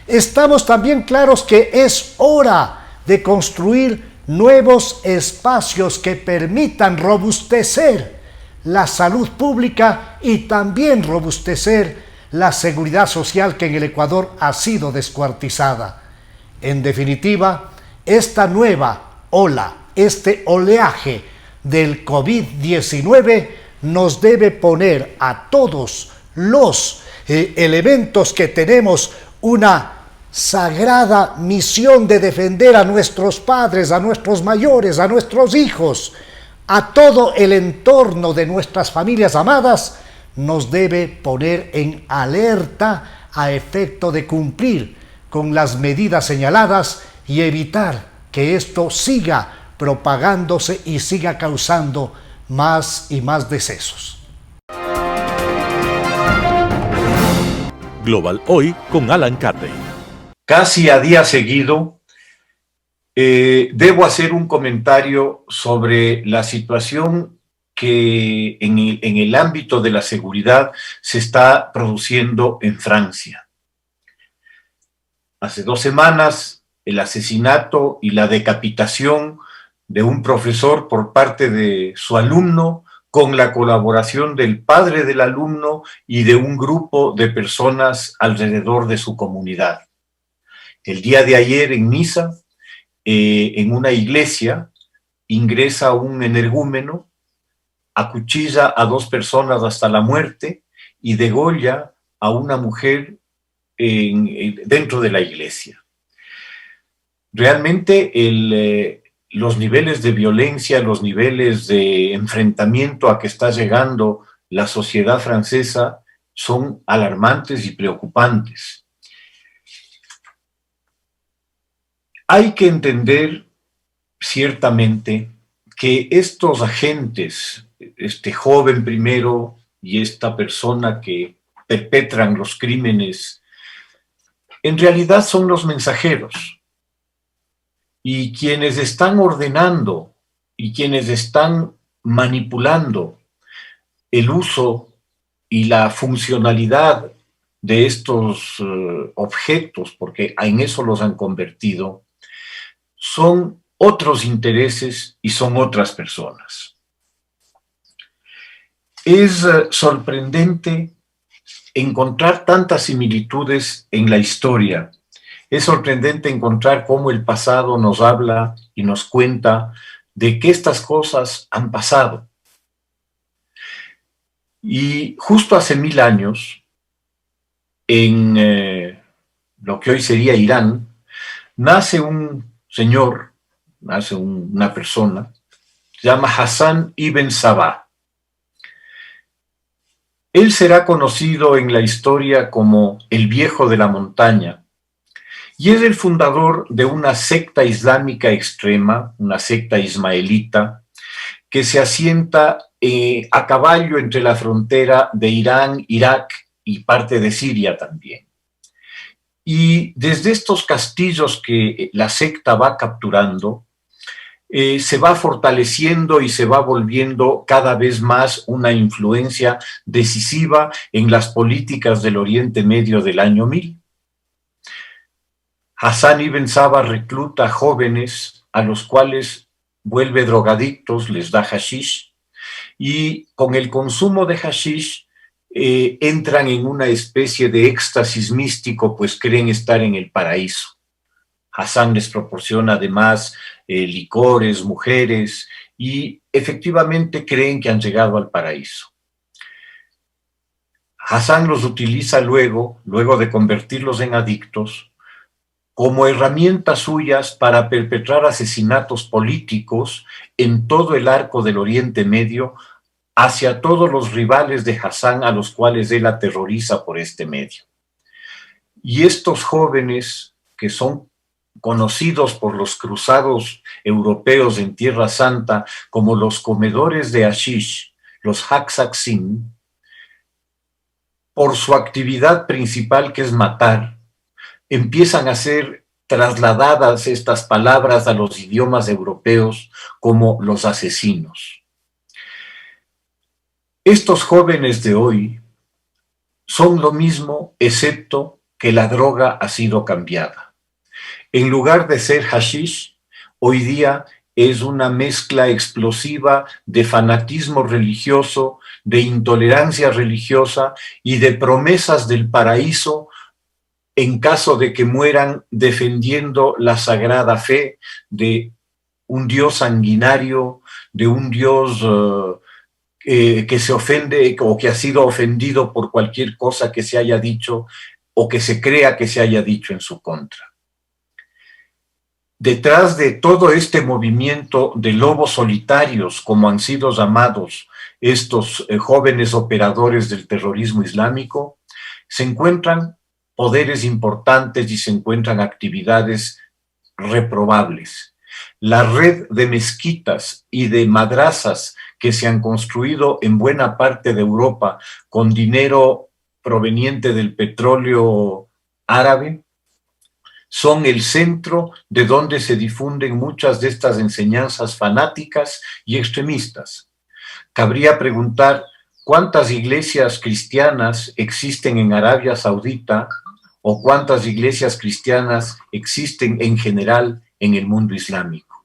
Estamos también claros que es hora de construir nuevos espacios que permitan robustecer la salud pública y también robustecer la seguridad social que en el Ecuador ha sido descuartizada. En definitiva, esta nueva ola, este oleaje del COVID-19 nos debe poner a todos los elementos que tenemos una sagrada misión de defender a nuestros padres, a nuestros mayores, a nuestros hijos, a todo el entorno de nuestras familias amadas, nos debe poner en alerta a efecto de cumplir con las medidas señaladas y evitar que esto siga propagándose y siga causando más y más decesos. Global Hoy con Alan Catey. Casi a día seguido, debo hacer un comentario sobre la situación que en el ámbito de la seguridad se está produciendo en Francia. Hace 2 semanas, el asesinato y la decapitación de un profesor por parte de su alumno, con la colaboración del padre del alumno y de un grupo de personas alrededor de su comunidad. El día de ayer en Niza, en una iglesia, ingresa un energúmeno, acuchilla a 2 personas hasta la muerte y degolla a una mujer dentro de la iglesia. Realmente los niveles de violencia, los niveles de enfrentamiento a que está llegando la sociedad francesa son alarmantes y preocupantes. Hay que entender ciertamente que estos agentes, este joven primero y esta persona que perpetran los crímenes, en realidad son los mensajeros. Y quienes están ordenando y quienes están manipulando el uso y la funcionalidad de estos objetos, porque en eso los han convertido, son otros intereses y son otras personas. Es sorprendente encontrar tantas similitudes en la historia. Es sorprendente encontrar cómo el pasado nos habla y nos cuenta de que estas cosas han pasado. Y justo hace 1000 años, en lo que hoy sería Irán, nace un señor, nace una persona, se llama Hassan ibn Sabah. Él será conocido en la historia como el viejo de la montaña, y es el fundador de una secta islámica extrema, una secta ismaelita, que se asienta a caballo entre la frontera de Irán, Irak y parte de Siria también. Y desde estos castillos que la secta va capturando, se va fortaleciendo y se va volviendo cada vez más una influencia decisiva en las políticas del Oriente Medio del año 1000. Hassan ibn Sabah recluta jóvenes a los cuales vuelve drogadictos, les da hashish, y con el consumo de hashish entran en una especie de éxtasis místico, pues creen estar en el paraíso. Hassan les proporciona además licores, mujeres, y efectivamente creen que han llegado al paraíso. Hassan los utiliza luego de convertirlos en adictos, como herramientas suyas para perpetrar asesinatos políticos en todo el arco del Oriente Medio hacia todos los rivales de Hassan a los cuales él aterroriza por este medio. Y estos jóvenes que son conocidos por los cruzados europeos en Tierra Santa como los comedores de hashish, los haksaksin, por su actividad principal que es matar, empiezan a ser trasladadas estas palabras a los idiomas europeos como los asesinos. Estos jóvenes de hoy son lo mismo, excepto que la droga ha sido cambiada. En lugar de ser hashish, hoy día es una mezcla explosiva de fanatismo religioso, de intolerancia religiosa y de promesas del paraíso en caso de que mueran defendiendo la sagrada fe de un Dios sanguinario, de un Dios que se ofende o que ha sido ofendido por cualquier cosa que se haya dicho o que se crea que se haya dicho en su contra. Detrás de todo este movimiento de lobos solitarios, como han sido llamados estos jóvenes operadores del terrorismo islámico, se encuentran poderes importantes y se encuentran actividades reprobables. La red de mezquitas y de madrazas que se han construido en buena parte de Europa con dinero proveniente del petróleo árabe son el centro de donde se difunden muchas de estas enseñanzas fanáticas y extremistas. Cabría preguntar cuántas iglesias cristianas existen en Arabia Saudita o cuántas iglesias cristianas existen en general en el mundo islámico.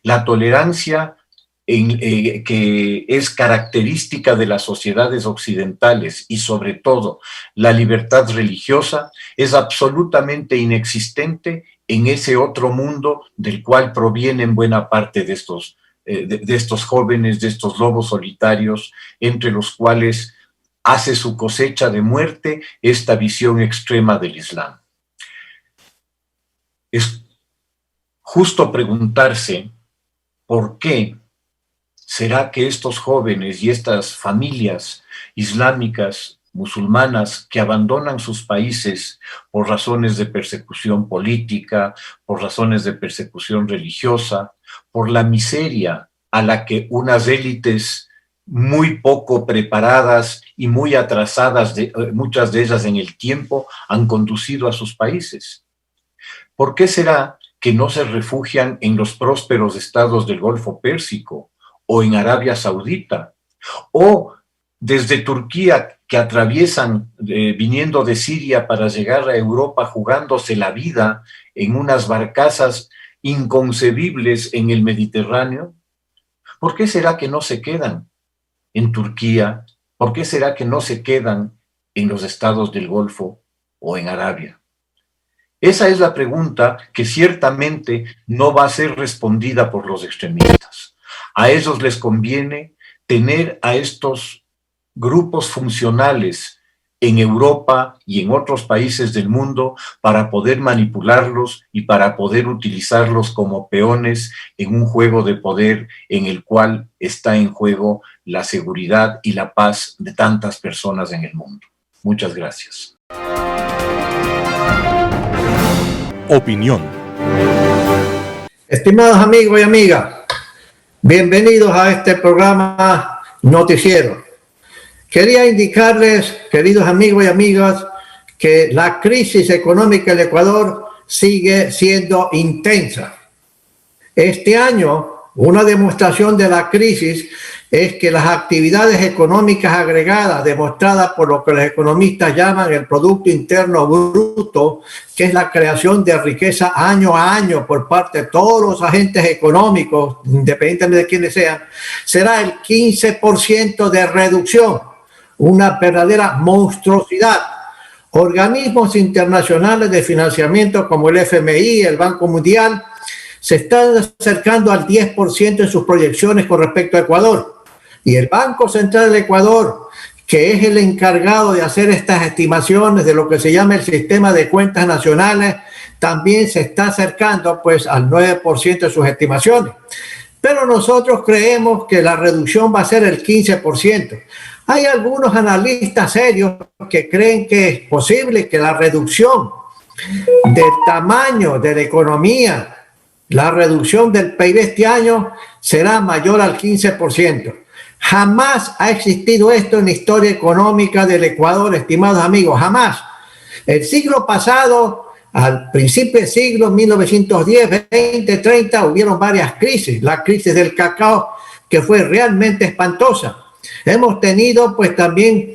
La tolerancia que es característica de las sociedades occidentales y sobre todo la libertad religiosa es absolutamente inexistente en ese otro mundo del cual provienen buena parte de estos jóvenes, de estos lobos solitarios, entre los cuales hace su cosecha de muerte esta visión extrema del Islam. Es justo preguntarse por qué será que estos jóvenes y estas familias islámicas, musulmanas, que abandonan sus países por razones de persecución política, por razones de persecución religiosa, por la miseria a la que unas élites muy poco preparadas y muy atrasadas, muchas de ellas en el tiempo, han conducido a sus países? ¿Por qué será que no se refugian en los prósperos estados del Golfo Pérsico o en Arabia Saudita, o desde Turquía, que atraviesan viniendo de Siria para llegar a Europa jugándose la vida en unas barcazas inconcebibles en el Mediterráneo? ¿Por qué será que no se quedan en Turquía? ¿Por qué será que no se quedan en los estados del Golfo o en Arabia? Esa es la pregunta que ciertamente no va a ser respondida por los extremistas. A ellos les conviene tener a estos grupos funcionales en Europa y en otros países del mundo para poder manipularlos y para poder utilizarlos como peones en un juego de poder en el cual está en juego la seguridad y la paz de tantas personas en el mundo. Muchas gracias. Opinión. Estimados amigos y amigas, bienvenidos a este programa noticiero. Quería indicarles, queridos amigos y amigas, que la crisis económica del Ecuador sigue siendo intensa. Este año, una demostración de la crisis es que las actividades económicas agregadas demostradas por lo que los economistas llaman el Producto Interno Bruto, que es la creación de riqueza año a año por parte de todos los agentes económicos, independientemente de quiénes sean, será el 15% de reducción, una verdadera monstruosidad. Organismos internacionales de financiamiento como el FMI, el Banco Mundial, se están acercando al 10% en sus proyecciones con respecto a Ecuador. Y el Banco Central del Ecuador, que es el encargado de hacer estas estimaciones de lo que se llama el sistema de cuentas nacionales, también se está acercando pues al 9% de sus estimaciones. Pero nosotros creemos que la reducción va a ser el 15%. Hay algunos analistas serios que creen que es posible que la reducción del tamaño de la economía, la reducción del PIB este año será mayor al 15%. Jamás ha existido esto en la historia económica del Ecuador, estimados amigos, jamás. El siglo pasado, al principio del siglo 1910, 20, 30, hubieron varias crisis. La crisis del cacao, que fue realmente espantosa. Hemos tenido pues también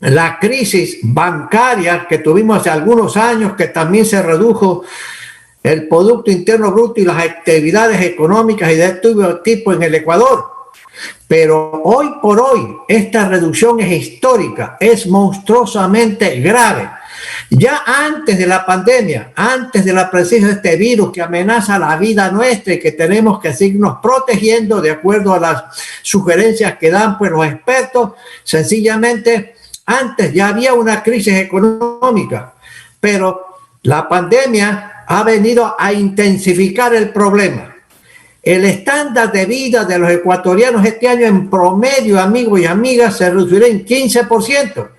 la crisis bancaria que tuvimos hace algunos años, que también se redujo el Producto Interno Bruto y las actividades económicas y de todo tipo en el Ecuador. Pero hoy por hoy esta reducción es histórica, es monstruosamente grave. Ya antes de la pandemia, antes de la presencia de este virus que amenaza la vida nuestra y que tenemos que seguirnos protegiendo de acuerdo a las sugerencias que dan pues los expertos, sencillamente antes ya había una crisis económica, pero la pandemia ha venido a intensificar el problema. El estándar de vida de los ecuatorianos este año en promedio, amigos y amigas, se reducirá en 15%.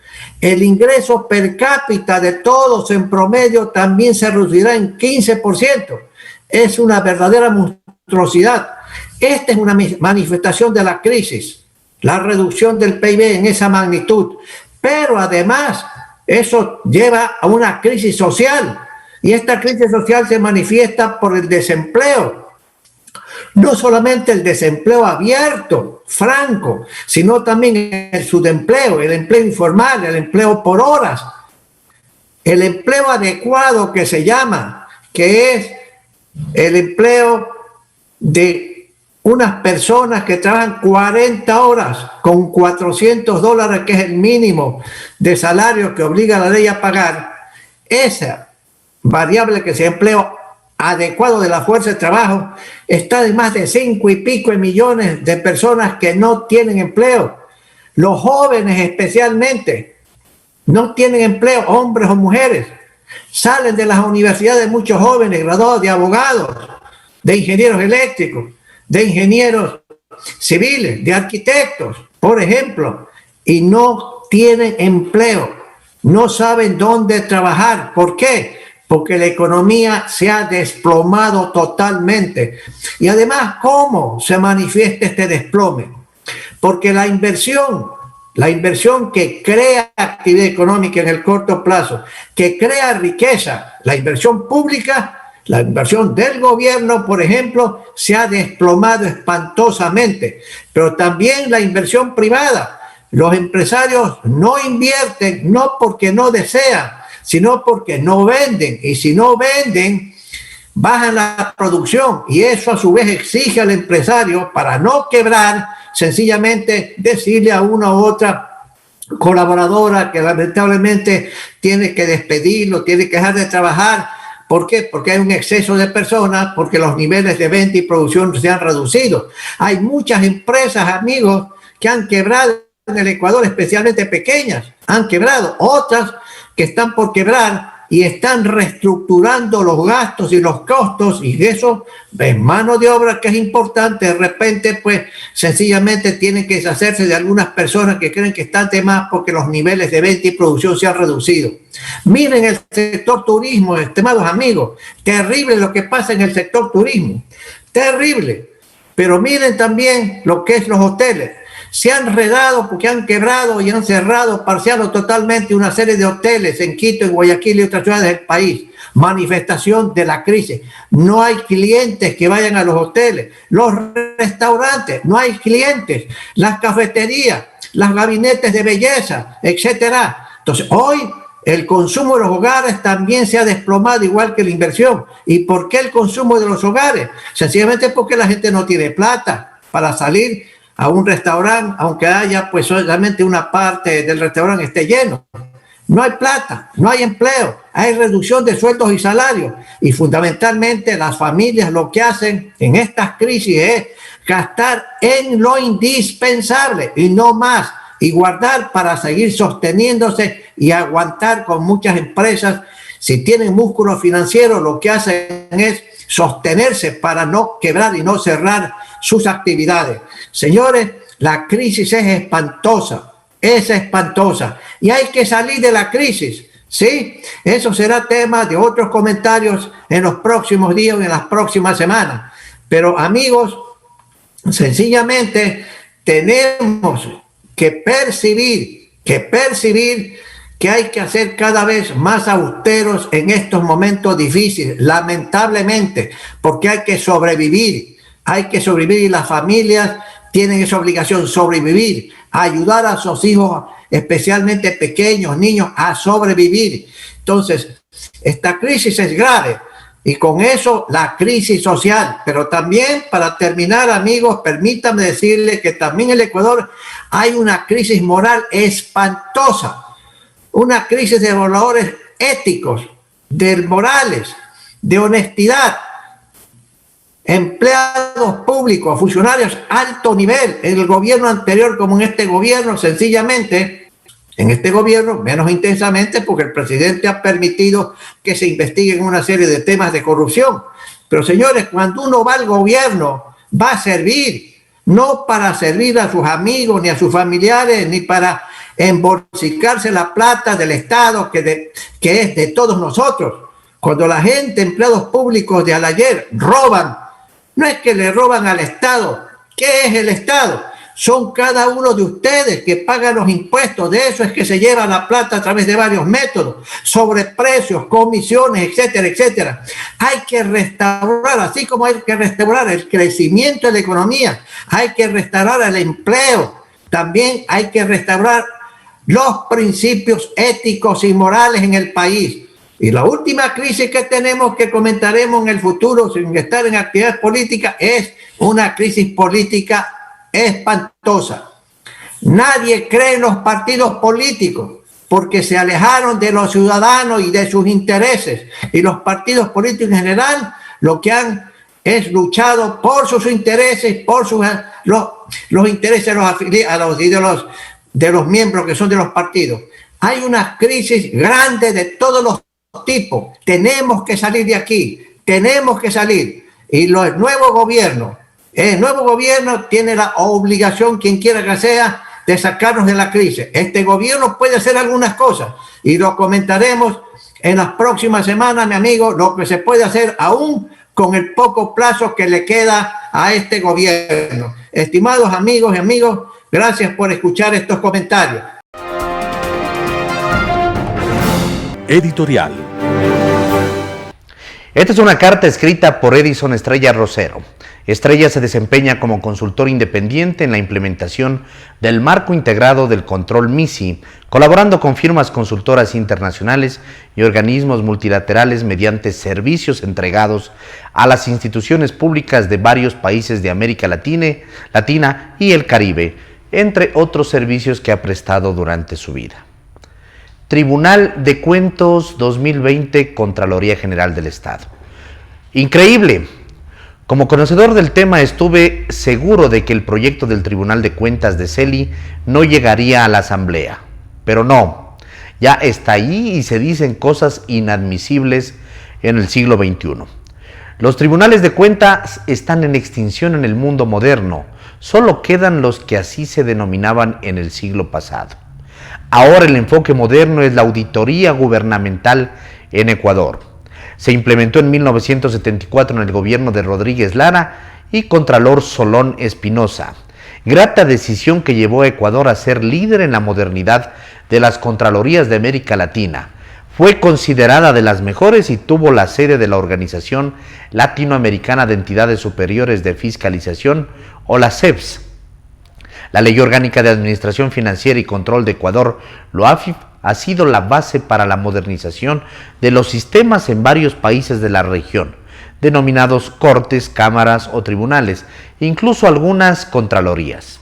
El ingreso per cápita de todos en promedio también se reducirá en 15%. Es una verdadera monstruosidad. Esta es una manifestación de la crisis, la reducción del PIB en esa magnitud. Pero además, eso lleva a una crisis social. Y esta crisis social se manifiesta por el desempleo. No solamente el desempleo abierto, franco, sino también el subempleo, el empleo informal, el empleo por horas, el empleo adecuado que se llama, que es el empleo de unas personas que trabajan 40 horas con $400, que es el mínimo de salario que obliga la ley a pagar. Esa variable que se empleo adecuado de la fuerza de trabajo está de más de 5 y pico millones de personas que no tienen empleo. Los jóvenes especialmente no tienen empleo, hombres o mujeres. Salen de las universidades muchos jóvenes graduados de abogados, de ingenieros eléctricos, de ingenieros civiles, de arquitectos, por ejemplo, y no tienen empleo, no saben dónde trabajar. ¿Por qué? Porque la economía se ha desplomado totalmente. Y además, ¿cómo se manifiesta este desplome? Porque la inversión que crea actividad económica en el corto plazo, que crea riqueza, la inversión pública, la inversión del gobierno, por ejemplo, se ha desplomado espantosamente. Pero también la inversión privada. Los empresarios no invierten, no porque no desean, sino porque no venden, y si no venden, bajan la producción, y eso a su vez exige al empresario, para no quebrar, sencillamente decirle a una u otra colaboradora que lamentablemente tiene que despedirlo, tiene que dejar de trabajar. ¿Por qué? Porque hay un exceso de personas, porque los niveles de venta y producción se han reducido. Hay muchas empresas, amigos, que han quebrado en el Ecuador, especialmente pequeñas, han quebrado. Otras que están por quebrar y están reestructurando los gastos y los costos, y eso en mano de obra, que es importante. De repente pues sencillamente tienen que deshacerse de algunas personas que creen que están de más porque los niveles de venta y producción se han reducido. Miren el sector turismo, estimados amigos, terrible lo que pasa en el sector turismo, terrible. Pero miren también lo que es los hoteles. Se han enredado porque han quebrado y han cerrado parcial o totalmente una serie de hoteles en Quito, en Guayaquil y otras ciudades del país. Manifestación de la crisis. No hay clientes que vayan a los hoteles. Los restaurantes, no hay clientes. Las cafeterías, los gabinetes de belleza, etcétera. Entonces, hoy el consumo de los hogares también se ha desplomado, igual que la inversión. ¿Y por qué el consumo de los hogares? Sencillamente porque la gente no tiene plata para salir a un restaurante, aunque haya pues solamente una parte del restaurante esté lleno. No hay plata, no hay empleo, hay reducción de sueldos y salarios, y fundamentalmente las familias lo que hacen en estas crisis es gastar en lo indispensable y no más, y guardar para seguir sosteniéndose y aguantar con muchas empresas. Si tienen músculo financiero, lo que hacen es sostenerse para no quebrar y no cerrar sus actividades. Señores, la crisis es espantosa, y hay que salir de la crisis, ¿sí? Eso será tema de otros comentarios en los próximos días, en las próximas semanas. Pero amigos, sencillamente tenemos que percibir que hay que ser cada vez más austeros en estos momentos difíciles, lamentablemente, porque hay que sobrevivir, y las familias tienen esa obligación, sobrevivir, ayudar a sus hijos, especialmente pequeños, niños, a sobrevivir. Entonces, esta crisis es grave, Y con eso la crisis social. Pero también, para terminar, amigos, permítanme decirles que también en el Ecuador hay una crisis moral espantosa, una crisis de valores éticos, de morales, de honestidad. Empleados públicos, funcionarios alto nivel, en el gobierno anterior como en este gobierno, sencillamente, en este gobierno menos intensamente porque el presidente ha permitido que se investiguen una serie de temas de corrupción. Pero señores, cuando uno va al gobierno, va a servir, no para servir a sus amigos ni a sus familiares, ni para embolsicarse la plata del Estado que es de todos nosotros. Cuando la gente, empleados públicos de ayer, roban, no es que le roban al Estado. ¿Qué es el Estado? Son cada uno de ustedes que pagan los impuestos. De eso es que se lleva la plata a través de varios métodos, sobreprecios, comisiones, etcétera, etcétera. Hay que restaurar, así como hay que restaurar el crecimiento de la economía, hay que restaurar el empleo, también hay que restaurar los principios éticos y morales en el país. Y la última crisis que tenemos, que comentaremos en el futuro sin estar en actividad política, es una crisis política espantosa. Nadie cree en los partidos políticos porque se alejaron de los ciudadanos y de sus intereses. Y los partidos políticos en general lo que han es luchado por sus intereses, por los intereses de los miembros que son de los partidos. Hay una crisis grande de todos los tipos. Tenemos que salir de aquí, tenemos que salir. Y el nuevo gobierno tiene la obligación, quien quiera que sea, de sacarnos de la crisis. Este gobierno puede hacer algunas cosas y lo comentaremos en las próximas semanas, mi amigo, lo que se puede hacer aún con el poco plazo que le queda a este gobierno. Estimados amigos y amigos, gracias por escuchar estos comentarios. Editorial. Esta es una carta escrita por Edison Estrella Rosero. Estrella se desempeña como consultor independiente en la implementación del marco integrado del control MISI, colaborando con firmas consultoras internacionales y organismos multilaterales mediante servicios entregados a las instituciones públicas de varios países de América Latina y el Caribe, entre otros servicios que ha prestado durante su vida. Tribunal de Cuentos 2020, Contraloría General del Estado. Increíble. Como conocedor del tema, estuve seguro de que el proyecto del Tribunal de Cuentas de CELI no llegaría a la Asamblea. Pero no, ya está ahí y se dicen cosas inadmisibles en el siglo XXI. Los tribunales de cuentas están en extinción en el mundo moderno. Solo quedan los que así se denominaban en el siglo pasado. Ahora el enfoque moderno es la auditoría gubernamental en Ecuador. Se implementó en 1974 en el gobierno de Rodríguez Lara y Contralor Solón Espinosa. Grata decisión que llevó a Ecuador a ser líder en la modernidad de las Contralorías de América Latina. Fue considerada de las mejores y tuvo la sede de la Organización Latinoamericana de Entidades Superiores de Fiscalización, o la CEPS. La Ley Orgánica de Administración Financiera y Control de Ecuador, LOAFIP, ha sido la base para la modernización de los sistemas en varios países de la región, denominados cortes, cámaras o tribunales, incluso algunas contralorías.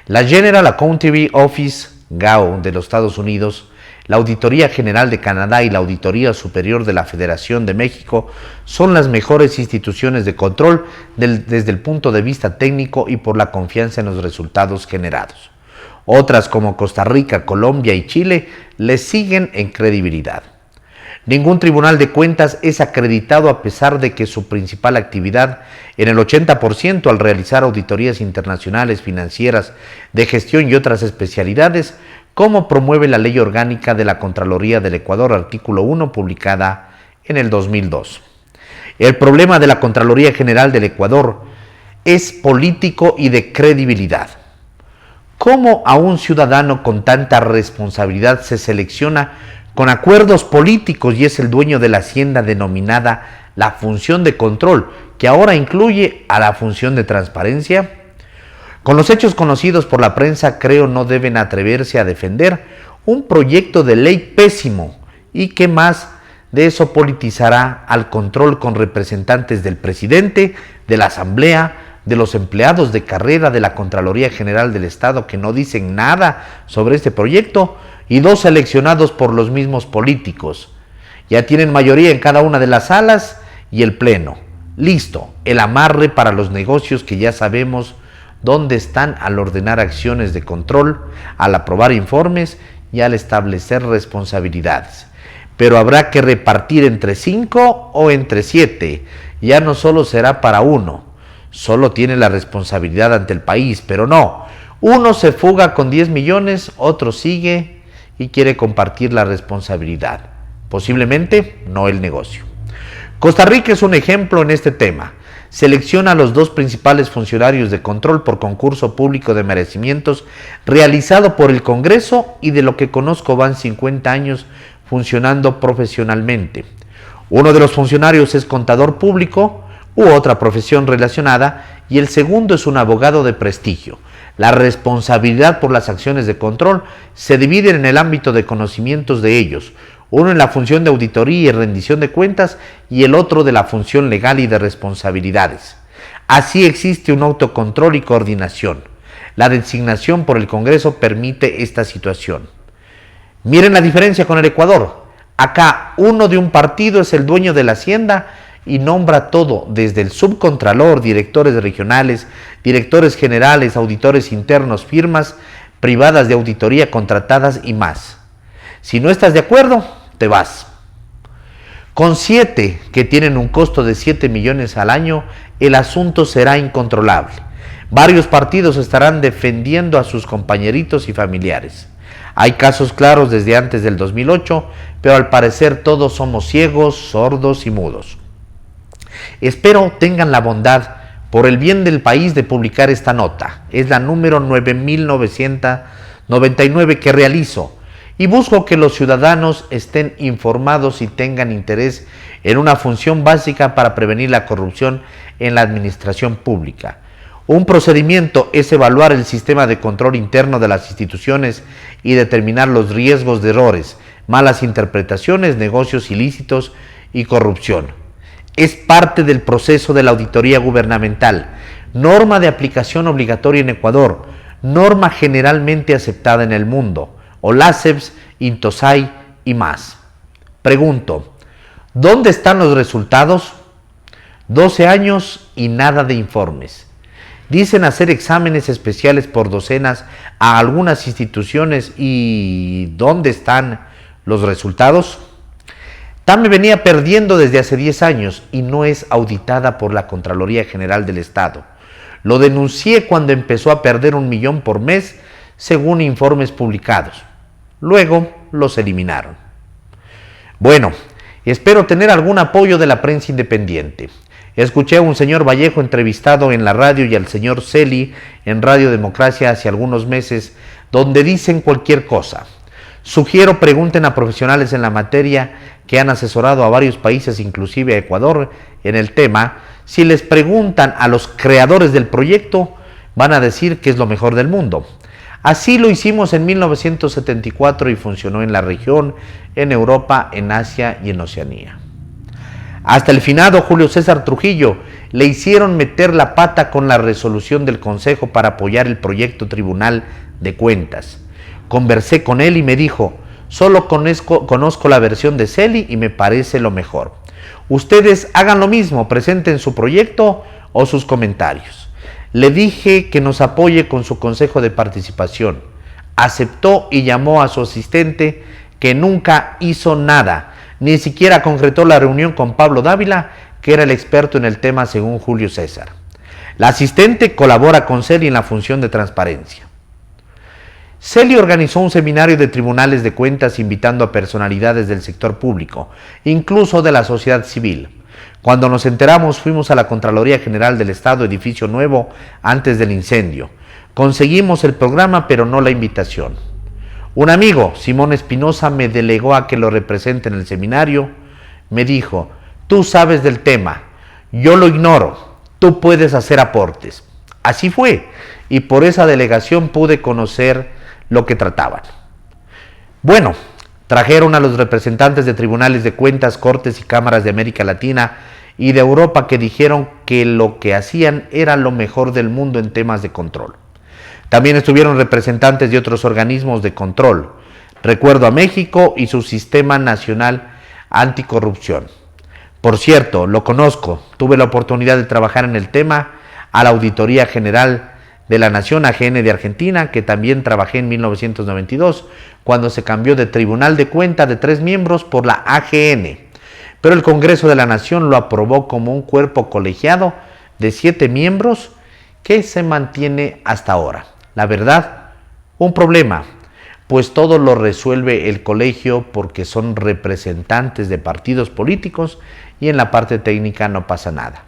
La General Accounting Office, GAO, de los Estados Unidos, la Auditoría General de Canadá y la Auditoría Superior de la Federación de México son las mejores instituciones de control desde el punto de vista técnico y por la confianza en los resultados generados. Otras como Costa Rica, Colombia y Chile les siguen en credibilidad. Ningún tribunal de cuentas es acreditado a pesar de que su principal actividad, en el 80% al realizar auditorías internacionales, financieras, de gestión y otras especialidades, como promueve la Ley Orgánica de la Contraloría del Ecuador, artículo 1, publicada en el 2002. El problema de la Contraloría General del Ecuador es político y de credibilidad. ¿Cómo a un ciudadano con tanta responsabilidad se selecciona con acuerdos políticos y es el dueño de la hacienda denominada la función de control, que ahora incluye a la función de transparencia? Con los hechos conocidos por la prensa, creo no deben atreverse a defender un proyecto de ley pésimo y que más desopolitizará al control con representantes del presidente, de la Asamblea, de los empleados de carrera de la Contraloría General del Estado que no dicen nada sobre este proyecto y 2 seleccionados por los mismos políticos. Ya tienen mayoría en cada una de las salas y el pleno. Listo, el amarre para los negocios que ya sabemos dónde están al ordenar acciones de control, al aprobar informes y al establecer responsabilidades. Pero habrá que repartir entre 5 o entre 7. Ya no solo será para uno. Solo tiene la responsabilidad ante el país, pero no. Uno se fuga con 10 millones, otro sigue y quiere compartir la responsabilidad. Posiblemente no el negocio. Costa Rica es un ejemplo en este tema. Selecciona a los 2 principales funcionarios de control por concurso público de merecimientos realizado por el Congreso y de lo que conozco van 50 años funcionando profesionalmente. Uno de los funcionarios es contador público u otra profesión relacionada y el segundo es un abogado de prestigio. La responsabilidad por las acciones de control se divide en el ámbito de conocimientos de ellos, uno en la función de auditoría y rendición de cuentas y el otro de la función legal y de responsabilidades. Así existe un autocontrol y coordinación. La designación por el Congreso permite esta situación. Miren la diferencia con el Ecuador. Acá uno de un partido es el dueño de la hacienda y nombra todo, desde el subcontralor, directores regionales, directores generales, auditores internos, firmas privadas de auditoría contratadas y más. Si no estás de acuerdo, te vas. Con 7 que tienen un costo de 7 millones al año, el asunto será incontrolable. Varios partidos estarán defendiendo a sus compañeritos y familiares. Hay casos claros desde antes del 2008, pero al parecer todos somos ciegos, sordos y mudos. Espero tengan la bondad, por el bien del país, de publicar esta nota. Es la número 9999 que realizo y busco que los ciudadanos estén informados y tengan interés en una función básica para prevenir la corrupción en la administración pública. Un procedimiento es evaluar el sistema de control interno de las instituciones y determinar los riesgos de errores, malas interpretaciones, negocios ilícitos y corrupción. Es parte del proceso de la auditoría gubernamental, norma de aplicación obligatoria en Ecuador, norma generalmente aceptada en el mundo, OLACEPS, INTOSAI y más. Pregunto, ¿dónde están los resultados? 12 años y nada de informes. Dicen hacer exámenes especiales por docenas a algunas instituciones y ¿dónde están los resultados? TAME venía perdiendo desde hace 10 años y no es auditada por la Contraloría General del Estado. Lo denuncié cuando empezó a perder 1 millón por mes, según informes publicados. Luego los eliminaron. Bueno, espero tener algún apoyo de la prensa independiente. Escuché a un señor Vallejo entrevistado en la radio y al señor Celi en Radio Democracia hace algunos meses, donde dicen cualquier cosa. Sugiero pregunten a profesionales en la materia que han asesorado a varios países, inclusive a Ecuador, en el tema. Si les preguntan a los creadores del proyecto, van a decir que es lo mejor del mundo. Así lo hicimos en 1974 y funcionó en la región, en Europa, en Asia y en Oceanía. Hasta el finado Julio César Trujillo le hicieron meter la pata con la resolución del Consejo para apoyar el proyecto Tribunal de Cuentas. Conversé con él y me dijo, solo conozco la versión de Celi y me parece lo mejor. Ustedes hagan lo mismo, presenten su proyecto o sus comentarios. Le dije que nos apoye con su consejo de participación. Aceptó y llamó a su asistente, que nunca hizo nada. Ni siquiera concretó la reunión con Pablo Dávila, que era el experto en el tema según Julio César. La asistente colabora con Celi en la función de transparencia. Celi organizó un seminario de tribunales de cuentas invitando a personalidades del sector público, incluso de la sociedad civil. Cuando nos enteramos fuimos a la Contraloría General del Estado, edificio nuevo, antes del incendio. Conseguimos el programa pero no la invitación. Un amigo, Simón Espinosa, me delegó a que lo represente en el seminario. Me dijo, tú sabes del tema, yo lo ignoro, tú puedes hacer aportes. Así fue, y por esa delegación pude conocer lo que trataban. Bueno, Trajeron a los representantes de tribunales de cuentas, cortes y cámaras de América Latina y de Europa que dijeron que lo que hacían era lo mejor del mundo en temas de control. También estuvieron representantes de otros organismos de control. Recuerdo a México y su Sistema Nacional Anticorrupción. Por cierto, lo conozco, tuve la oportunidad de trabajar en el tema a la Auditoría General de la Nación, AGN de Argentina, que también trabajé en 1992, cuando se cambió de Tribunal de Cuentas de 3 miembros por la AGN. Pero el Congreso de la Nación lo aprobó como un cuerpo colegiado de 7 miembros que se mantiene hasta ahora. La verdad, un problema, pues todo lo resuelve el colegio porque son representantes de partidos políticos y en la parte técnica no pasa nada.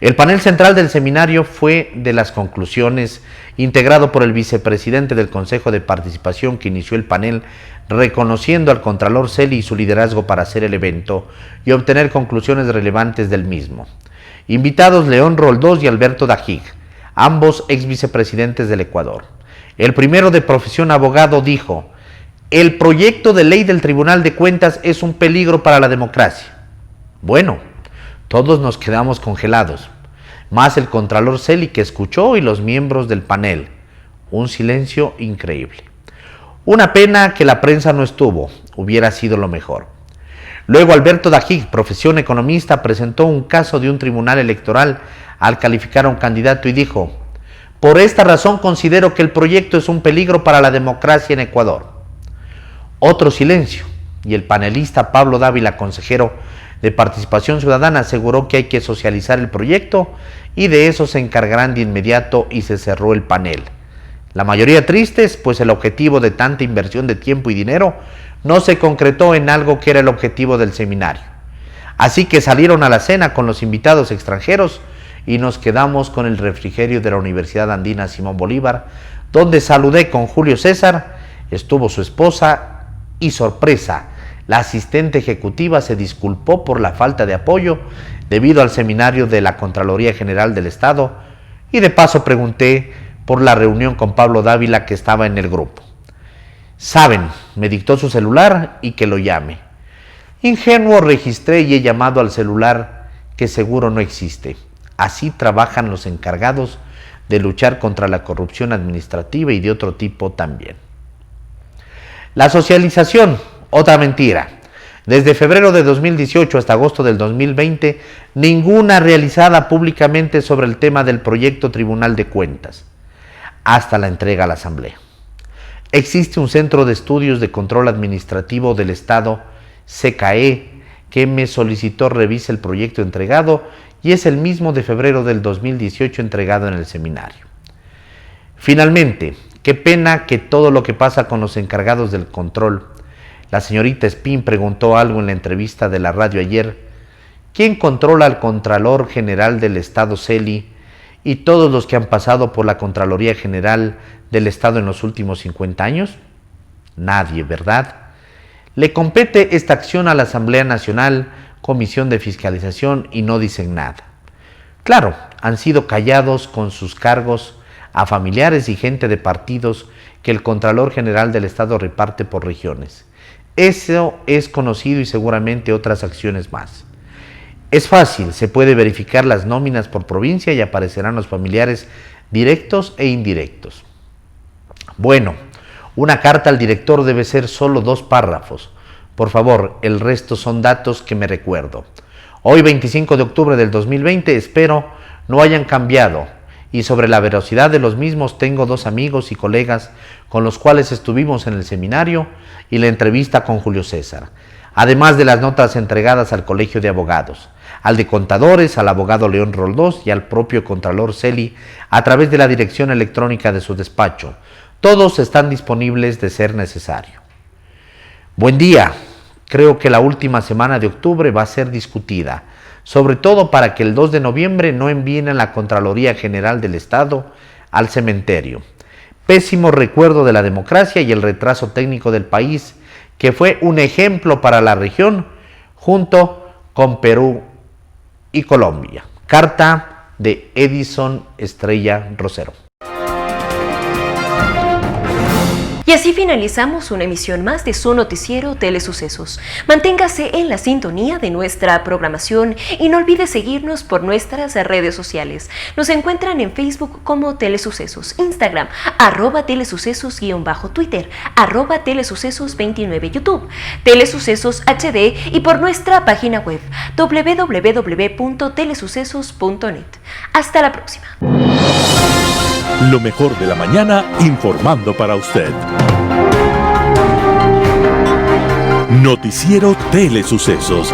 El panel central del seminario fue de las conclusiones, integrado por el vicepresidente del Consejo de Participación que inició el panel, reconociendo al Contralor Celi y su liderazgo para hacer el evento y obtener conclusiones relevantes del mismo. Invitados León Roldós y Alberto Dajig, ambos ex vicepresidentes del Ecuador. El primero, de profesión abogado, dijo: el proyecto de ley del Tribunal de Cuentas es un peligro para la democracia. Bueno, todos nos quedamos congelados, más el Contralor Celi, que escuchó, y los miembros del panel. Un silencio increíble. Una pena que la prensa no estuvo, hubiera sido lo mejor. Luego Alberto Dajig, profesión economista, presentó un caso de un tribunal electoral al calificar a un candidato y dijo: por esta razón considero que el proyecto es un peligro para la democracia en Ecuador. Otro silencio, y el panelista Pablo Dávila, consejero de Participación Ciudadana, aseguró que hay que socializar el proyecto y de eso se encargarán de inmediato, y se cerró el panel. La mayoría tristes, pues el objetivo de tanta inversión de tiempo y dinero no se concretó en algo que era el objetivo del seminario. Así que salieron a la cena con los invitados extranjeros y nos quedamos con el refrigerio de la Universidad Andina Simón Bolívar, donde saludé con Julio César, estuvo su esposa y, sorpresa, la asistente ejecutiva se disculpó por la falta de apoyo debido al seminario de la Contraloría General del Estado, y de paso pregunté por la reunión con Pablo Dávila, que estaba en el grupo. Saben, me dictó su celular y que lo llame. Ingenuo, registré y he llamado al celular que seguro no existe. Así trabajan los encargados de luchar contra la corrupción administrativa y de otro tipo también. La socialización, otra mentira. Desde febrero de 2018 hasta agosto del 2020, ninguna realizada públicamente sobre el tema del proyecto Tribunal de Cuentas, hasta la entrega a la Asamblea. Existe un Centro de Estudios de Control Administrativo del Estado, CCAE, que me solicitó revise el proyecto entregado, y es el mismo de febrero del 2018 entregado en el seminario. Finalmente, qué pena que todo lo que pasa con los encargados del control. La señorita Espín preguntó algo en la entrevista de la radio ayer. ¿Quién controla al Contralor General del Estado, Celi, y todos los que han pasado por la Contraloría General del Estado en los últimos 50 años? Nadie, ¿verdad? Le compete esta acción a la Asamblea Nacional, Comisión de Fiscalización, y no dicen nada. Claro, han sido callados con sus cargos a familiares y gente de partidos que el Contralor General del Estado reparte por regiones. Eso es conocido, y seguramente otras acciones más. Es fácil, se puede verificar las nóminas por provincia y aparecerán los familiares directos e indirectos. Bueno, una carta al director debe ser solo 2 párrafos. Por favor, el resto son datos que me recuerdo. Hoy, 25 de octubre del 2020, espero no hayan cambiado, y sobre la veracidad de los mismos tengo 2 amigos y colegas con los cuales estuvimos en el seminario y la entrevista con Julio César, además de las notas entregadas al Colegio de Abogados, al de Contadores, al abogado León Roldós y al propio Contralor Celi a través de la dirección electrónica de su despacho. Todos están disponibles de ser necesario. Buen día. Creo que la última semana de octubre va a ser discutida, sobre todo para que el 2 de noviembre no envíen a la Contraloría General del Estado al cementerio. Pésimo recuerdo de la democracia y el retraso técnico del país, que fue un ejemplo para la región, junto con Perú y Colombia. Carta de Edison Estrella Rosero. Y así finalizamos una emisión más de su noticiero Telesucesos. Manténgase en la sintonía de nuestra programación y no olvide seguirnos por nuestras redes sociales. Nos encuentran en Facebook como Telesucesos, Instagram, @telesucesos_Twitter, @telesucesos29, YouTube, Telesucesos HD y por nuestra página web www.telesucesos.net. Hasta la próxima. Lo mejor de la mañana informando para usted. Noticiero Telesucesos.